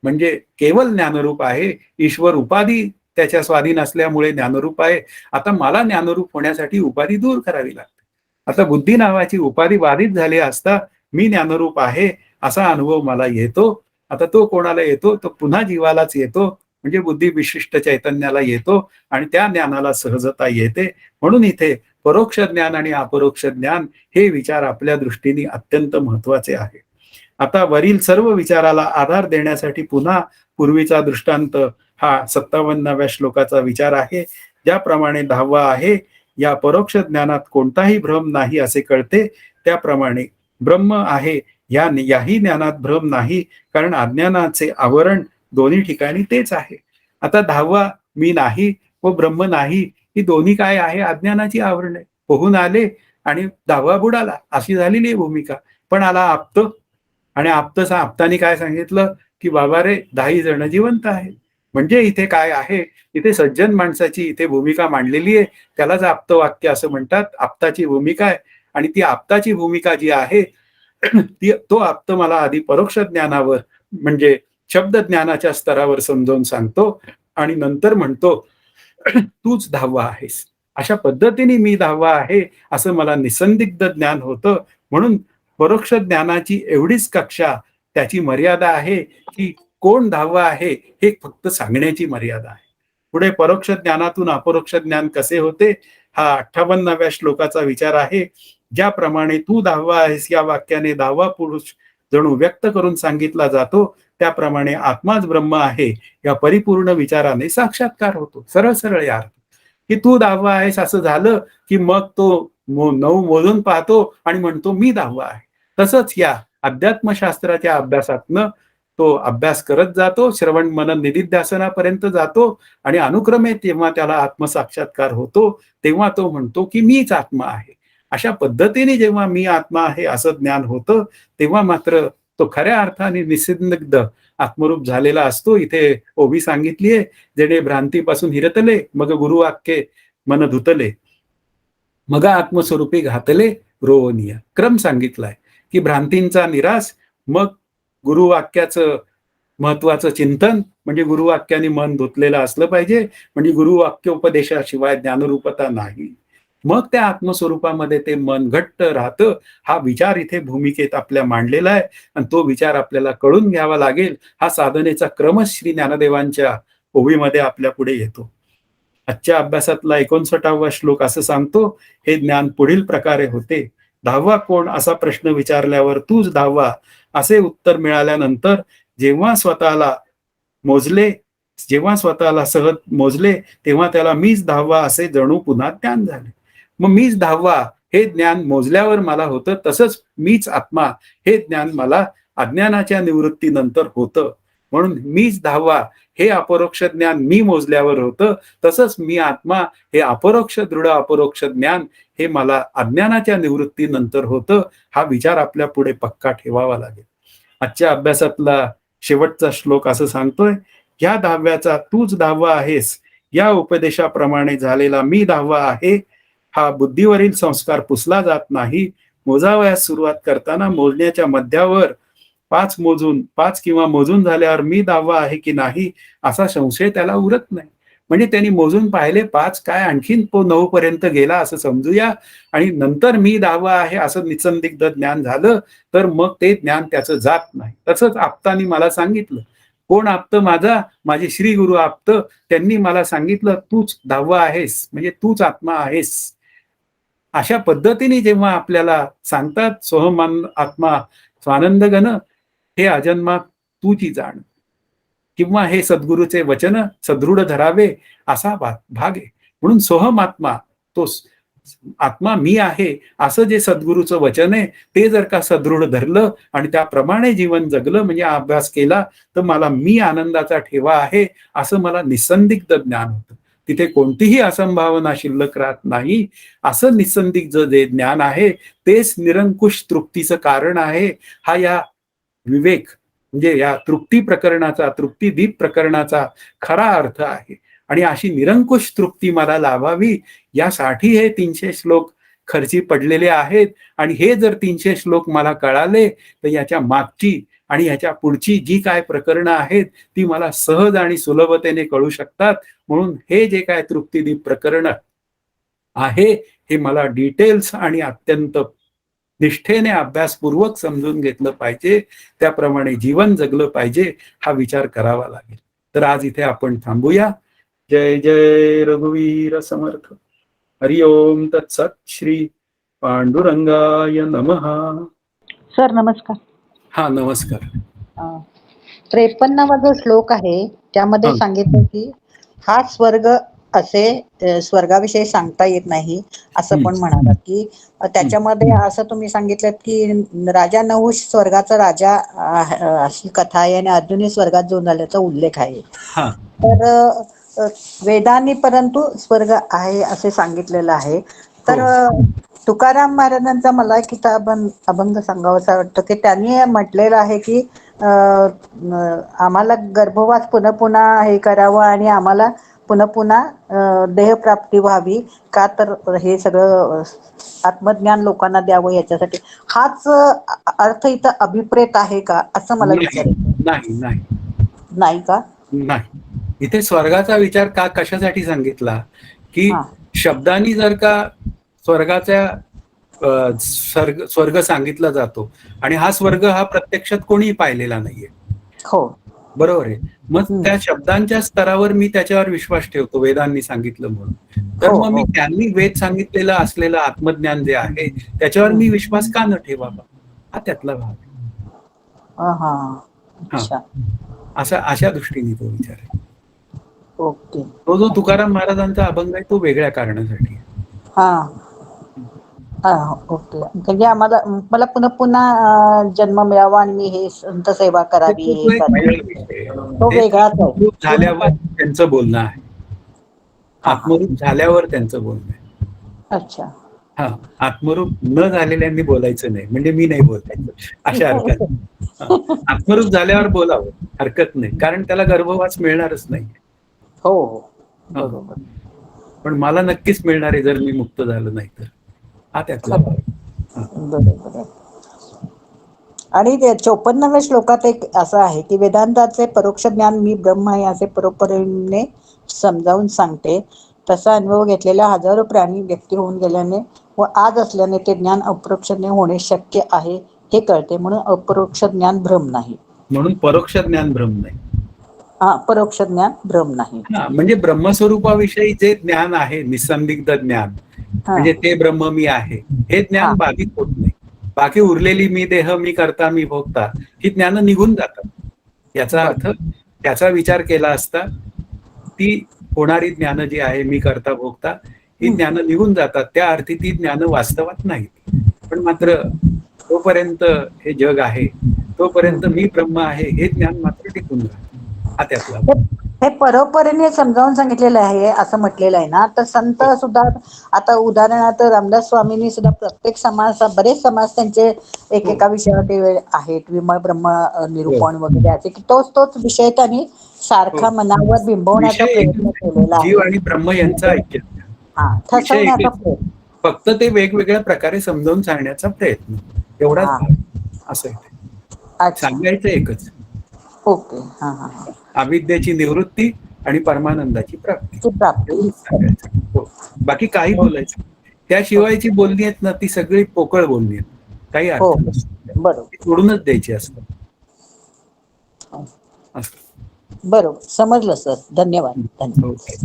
म्हणजे केवळ ज्ञानरूप आहे. ईश्वर उपाधी त्याच्या स्वाधीन असल्यामुळे ज्ञानरूप आहे. आता मला ज्ञानरूप होण्यासाठी उपाधी दूर करावी लागते. आता बुद्धी नावाची उपाधी बाधित झाली असता मी ज्ञानरूप आहे असा अनुभव मला येतो. आता तो कोणाला येतो? तो पुन्हा जीवालाच येतो, म्हणजे बुद्धी विशिष्ट चैतन्याला येतो आणि त्या ज्ञानाला सहजता येते. म्हणून इथे परोक्ष ज्ञान आणि अपरोक्ष ज्ञान हे विचार आपल्या दृष्टीने अत्यंत महत्वाचे आहे. आता वरील सर्व विचाराला आधार देण्यासाठी पुन्हा पूर्वीचा दृष्टांत हा 57व्या श्लोकाचा विचार आहे. ज्याप्रमाणे 10वा आहे, या परोक्ष ज्ञानात कोणताही भ्रम नाही असे कळते, त्याप्रमाणे ब्रह्म आहे याही ज्ञानात भ्रम नाही, कारण अज्ञानाचे आवरण दोन्ही ठिकाणी तेच आहे. आता 10वा मी नाही व ब्रह्म नाही ही दोन्ही काय आहे? अज्ञानाची आवरण आहे. पोहून आले आणि 10वा बुडाला अशी झालेली आहे भूमिका. पण आला आप्त आणि आप्ताने काय सांगितलं की बाबा रे 10 जण जिवंत आहेत. म्हणजे इथे काय आहे? इथे सज्जन माणसाची इथे भूमिका मांडलेली आहे. त्यालाच आप्त वाक्य असं म्हणतात. आप्ताची भूमिका आहे आणि ती आप्ताची भूमिका जी आहे तो आप्त मला आधी परोक्ष ज्ञानावर म्हणजे शब्द ज्ञानाच्या स्तरावर समजावून सांगतो आणि नंतर म्हणतो तूच 10वा आहेस. अशा पद्धतीने मी 10वा आहे असं मला निसंदिग्ध ज्ञान होतं. म्हणून परोक्ष ज्ञानाची एवढीच कक्षा, त्याची मर्यादा आहे की कोण 10वा आहे हे फक्त सांगण्याची मर्यादा आहे. पुढे परोक्ष ज्ञानातून अपरोक्ष ज्ञान कसे होते हा 58व्या श्लोकाचा विचार आहे. ज्याप्रमाणे तू 10वा आहेस या वाक्याने 10वा पुरुष जणू व्यक्त करून सांगितला जातो, त्याप्रमाणे आत्माच ब्रह्म आहे या परिपूर्ण विचाराने साक्षात्कार होतो. सरळ सरळ या अर्थ की तू 10वा आहेस असं झालं की मग तो 9 मोजून पाहतो आणि म्हणतो मी 10वा आहे. तसंच या अध्यात्मशास्त्राच्या अभ्यासातनं तो अभ्यास करत जातो, श्रवण मनन निधिध्यासनापर्यंत जातो आणि अनुक्रमे तेव्हा त्याला आत्मसाक्षात्कार होतो. तेव्हा तो म्हणतो की मीच आत्मा आहे. अशा पद्धतीने जेव्हा मी आत्मा आहे असं ज्ञान होतं, तेव्हा मात्र तो खऱ्या अर्थाने निसंदिग्ध आत्मरूप झालेला असतो. इथे ओवी सांगितली आहे, जेणे भ्रांतीपासून हिरतले मग गुरुवाक्ये मन धुतले, मग आत्मस्वरूपी घातले रोवनीय. क्रम सांगितलाय की भ्रांतींचा निराश, मग गुरुवाक्याचं महत्वाचं चिंतन, म्हणजे गुरुवाक्याने मन धुतलेलं असलं पाहिजे, म्हणजे गुरुवाक्य उपदेशाशिवाय ज्ञानरूपता नाही. मग त्या आत्मस्वरूपामध्ये ते मन घट्ट राहतं. हा विचार इथे भूमिकेत आपल्या मांडलेला आहे आणि तो विचार आपल्याला कळून घ्यावा लागेल. हा साधनेचा क्रमच श्री ज्ञानदेवांच्या ओवीमध्ये आपल्या पुढे येतो. आजच्या अभ्यासातला 59वा श्लोक असं सांगतो, हे ज्ञान पुढील प्रकारे होते. 10वा कोण असा प्रश्न विचारल्यावर तूच 10वा असे उत्तर मिळाल्यानंतर जेव्हा स्वतःला सहज मोजले तेव्हा त्याला मीच 10वा असे जणू पुन्हा ज्ञान झाले. मग मीच 10वा हे ज्ञान मोजल्यावर मला होतं. तसंच मीच आत्मा हे ज्ञान मला अज्ञानाच्या निवृत्तीनंतर होतं. म्हणून मीच 10वा हे अपरोक्ष ज्ञान मी मोजल्यावर होतं. तसंच मी आत्मा हे अपरोक्ष दृढ अपरोक्ष ज्ञान हे मला अज्ञानाच्या निवृत्तीनंतर होतं. हा विचार आपल्या पुढे पक्का ठेवावा लागेल. आजच्या अभ्यासातला शेवटचा श्लोक असं सांगतोय, या 10व्याचा तूच 10वा आहेस, या उपदेशाप्रमाणे झालेला मी 10वा आहे. हा बुद्धीवरील संस्कार पुसला जात नाही. मोजावयास सुरुवात करताना मोजण्याच्या मध्यावर 5 किंवा मोजून झाल्यावर मी 10वा आहे की नाही असा संशय त्याला उरत नाही. म्हणजे त्यांनी मोजून पाहिले 5 काय आणखीन तो 9 पर्यंत गेला असं समजूया, आणि नंतर मी 10वा आहे असं निसंदिग्ध ज्ञान झालं तर मग ते ज्ञान त्याचं जात नाही. तसंच आप्तानी मला सांगितलं. कोण आप्त माझा? माझे श्री गुरु आप्त. त्यांनी मला सांगितलं तूच 10वा आहेस, म्हणजे तूच आत्मा आहेस. अशा पद्धतीने जेव्हा आपल्याला सांगतात सोहम आत्मा स्वानंद घन, हे अजन्मा तूची जाण, किंवा हे सद्गुरूचे वचन सदृढ धरावे असा भाग आहे. म्हणून सोहम आत्मा, तो आत्मा मी आहे असं जे सद्गुरूचं वचन आहे ते जर का सदृढ धरलं आणि त्याप्रमाणे जीवन जगलं, म्हणजे अभ्यास केला, तर मला मी आनंदाचा ठेवा आहे असं मला निसंदिग्ध ज्ञान होतं. तिथे कोणतीही असंभावना शिल्लक राहत नाही. असं निसंदिग्ध जे ज्ञान आहे तेच निरंकुश तृप्तीचं कारण आहे. हा या विवेक म्हणजे या तृप्ती प्रकरणाचा, तृप्तीदीप प्रकरणाचा खरा अर्थ आहे. आणि अशी निरंकुश तृप्ती मला लाभावी यासाठी हे 300 श्लोक खर्ची पडलेले आहेत. आणि हे जर 300 श्लोक मला कळाले तर याच्या मागची आणि याच्या पुढची जी काय प्रकरणं आहेत ती मला सहज आणि सुलभतेने कळू शकतात. म्हणून हे जे काय तृप्तीदीप प्रकरण आहे हे मला डिटेल्स आणि अत्यंत निष्ठेने अभ्यासपूर्वक समजून घेतलं पाहिजे, त्याप्रमाणे जीवन जगलं पाहिजे, हा विचार करावा लागेल. तर आज इथे आपण थांबूया. जय जय रघुवीर समर्थ. हरि ओम तत्सत. श्री पांडुरंगाय नमः. सर नमस्कार. हा नमस्कार. 53वा जो श्लोक आहे त्यामध्ये सांगितलं की हा स्वर्ग असे स्वर्गाविषयी सांगता येत नाही असं पण म्हणाला की त्याच्यामध्ये असं तुम्ही सांगितलं की राजा नहुष स्वर्गाचा राजा अशी कथा आहे आणि अर्जुनी स्वर्गात जाऊन झाल्याचा उल्लेख आहे. तर वेदांनी परंतु स्वर्ग आहे असे सांगितलेलं आहे. तर तुकाराम महाराजांचा मला किताब अभंग सांगावासा वाटतं की त्यांनी म्हटलेलं आहे की आम्हाला गर्भवास पुन्हा पुन्हा हे करावं आणि आम्हाला पुन्हा पुन्हा देहप्राप्ती व्हावी का, तर हे सगळं आत्मज्ञान लोकांना द्यावं याच्यासाठी. हाच अर्थ इथं अभिप्रेत आहे का असं मला विचारायचं. नाही नाही नाही का? नाही. इथे स्वर्गाचा विचार का कशासाठी सांगितला की शब्दांनी जर का स्वर्गाच्या स्वर्ग सांगितला जातो आणि हा स्वर्ग हा प्रत्यक्षात कोणी पाहिलेला नाहीये. हो बरोबर आहे. मग त्या शब्दांच्या स्तरावर मी त्याच्यावर विश्वास ठेवतो वेदांनी सांगितलं म्हणून. तर मग मी त्यांनी वेद सांगितलेलं असलेलं आत्मज्ञान जे आहे त्याच्यावर मी विश्वास का न ठेवावा, हा त्यातला भाग आहे. अशा दृष्टीने तो विचार आहे. ओके. तो जो तुकाराम महाराजांचा अभंग आहे तो वेगळ्या कारणासाठी आहे. ओके. म्हणजे मला पुन्हा पुन्हा जन्म मिळावा आणि मी हे संत सेवा करावी, तो वेगळाच आहे. झाल्यावर त्यांचं बोलणं आहे. आत्मरूप झाल्यावर त्यांचं बोलणं आहे. अच्छा. हा, आत्मरूप न झालेल्यांनी बोलायचं नाही, म्हणजे मी नाही बोलायचं अशा अर्थात. आत्मरूप झाल्यावर बोलावं हरकत नाही, कारण त्याला गर्भवास मिळणारच नाही. हो बरोबर. पण मला नक्कीच मिळणार आहे जर मी मुक्त झालो नाही तर, हा त्यातला बरोबर. आणि 54व्या श्लोकात एक असं आहे की वेदांताचे परोक्ष ज्ञान मी ब्रह्म आहे असे परोपरीने समजावून सांगते. तसा अनुभव घेतलेल्या हजारो प्राणी व्यक्ती होऊन गेल्याने व आज असल्याने ते ज्ञान अपरोक्षने होणे शक्य आहे हे कळते. म्हणून अपरोक्ष ज्ञान भ्रम नाही. म्हणून परोक्ष ज्ञान भ्रम नाही. परोक्ष ज्ञान भ्रम नाही. म्हणजे ब्रह्मस्वरूपाविषयी जे ज्ञान आहे निसंदिग्ध ज्ञान, म्हणजे ते ब्रह्म मी आहे हे ज्ञान बाधित होत नाही. बाकी उरलेली मी देह, मी करता, मी भोगता ही ज्ञान निघून जातात. याचा अर्थ त्याचा विचार केला असता ती होणारी ज्ञान जी आहे मी करता भोगता ही ज्ञान निघून जातात. त्या अर्थी ती ज्ञान वास्तवात नाहीत. पण मात्र तोपर्यंत हे जग आहे तोपर्यंत मी ब्रह्म आहे हे ज्ञान मात्र टिकून राहतं. हा त्यातला हे परोपरीने समजावून सांगितलेलं आहे असं म्हटलेलं आहे ना. तर संत सुद्धा आता उदाहरणार्थ रामदास स्वामींनी सुद्धा प्रत्येक समाज, बरेच समाज त्यांचे एकेका विषयावर ते आहेत, विमळ ब्रह्म निरूपण वगैरे असे की तोच विषय त्यांनी सारखा मनावर बिंबवण्याचा विषय प्रयत्न केलेला जीव आहे. आणि ब्रह्म यांचा ऐक्य. हा, विषय ठसवण्याचा एकच, प्रयत्न. फक्त ते वेगवेगळ्या प्रकारे समजावून सांगण्याचा प्रयत्न, एवढाच हा, भाग. असं आहे ते. अच्छा, सांगायचं एकच, ओके. हा हा हा, अविद्येची निवृत्ती आणि परमानंदाची प्राप्ती, ती प्राप्ती. एवढंच सांगायचं. हो, बाकी काही बोलायचं. हो त्याशिवायची बोलणी आहेत ना, ती सगळी पोकळ बोलणी आहेत, काही हो, अर्थ नसतो. बरोबर. ती सोडूनच द्यायची असतं. असं. बरोबर, समजलं सर. धन्यवाद. ओके.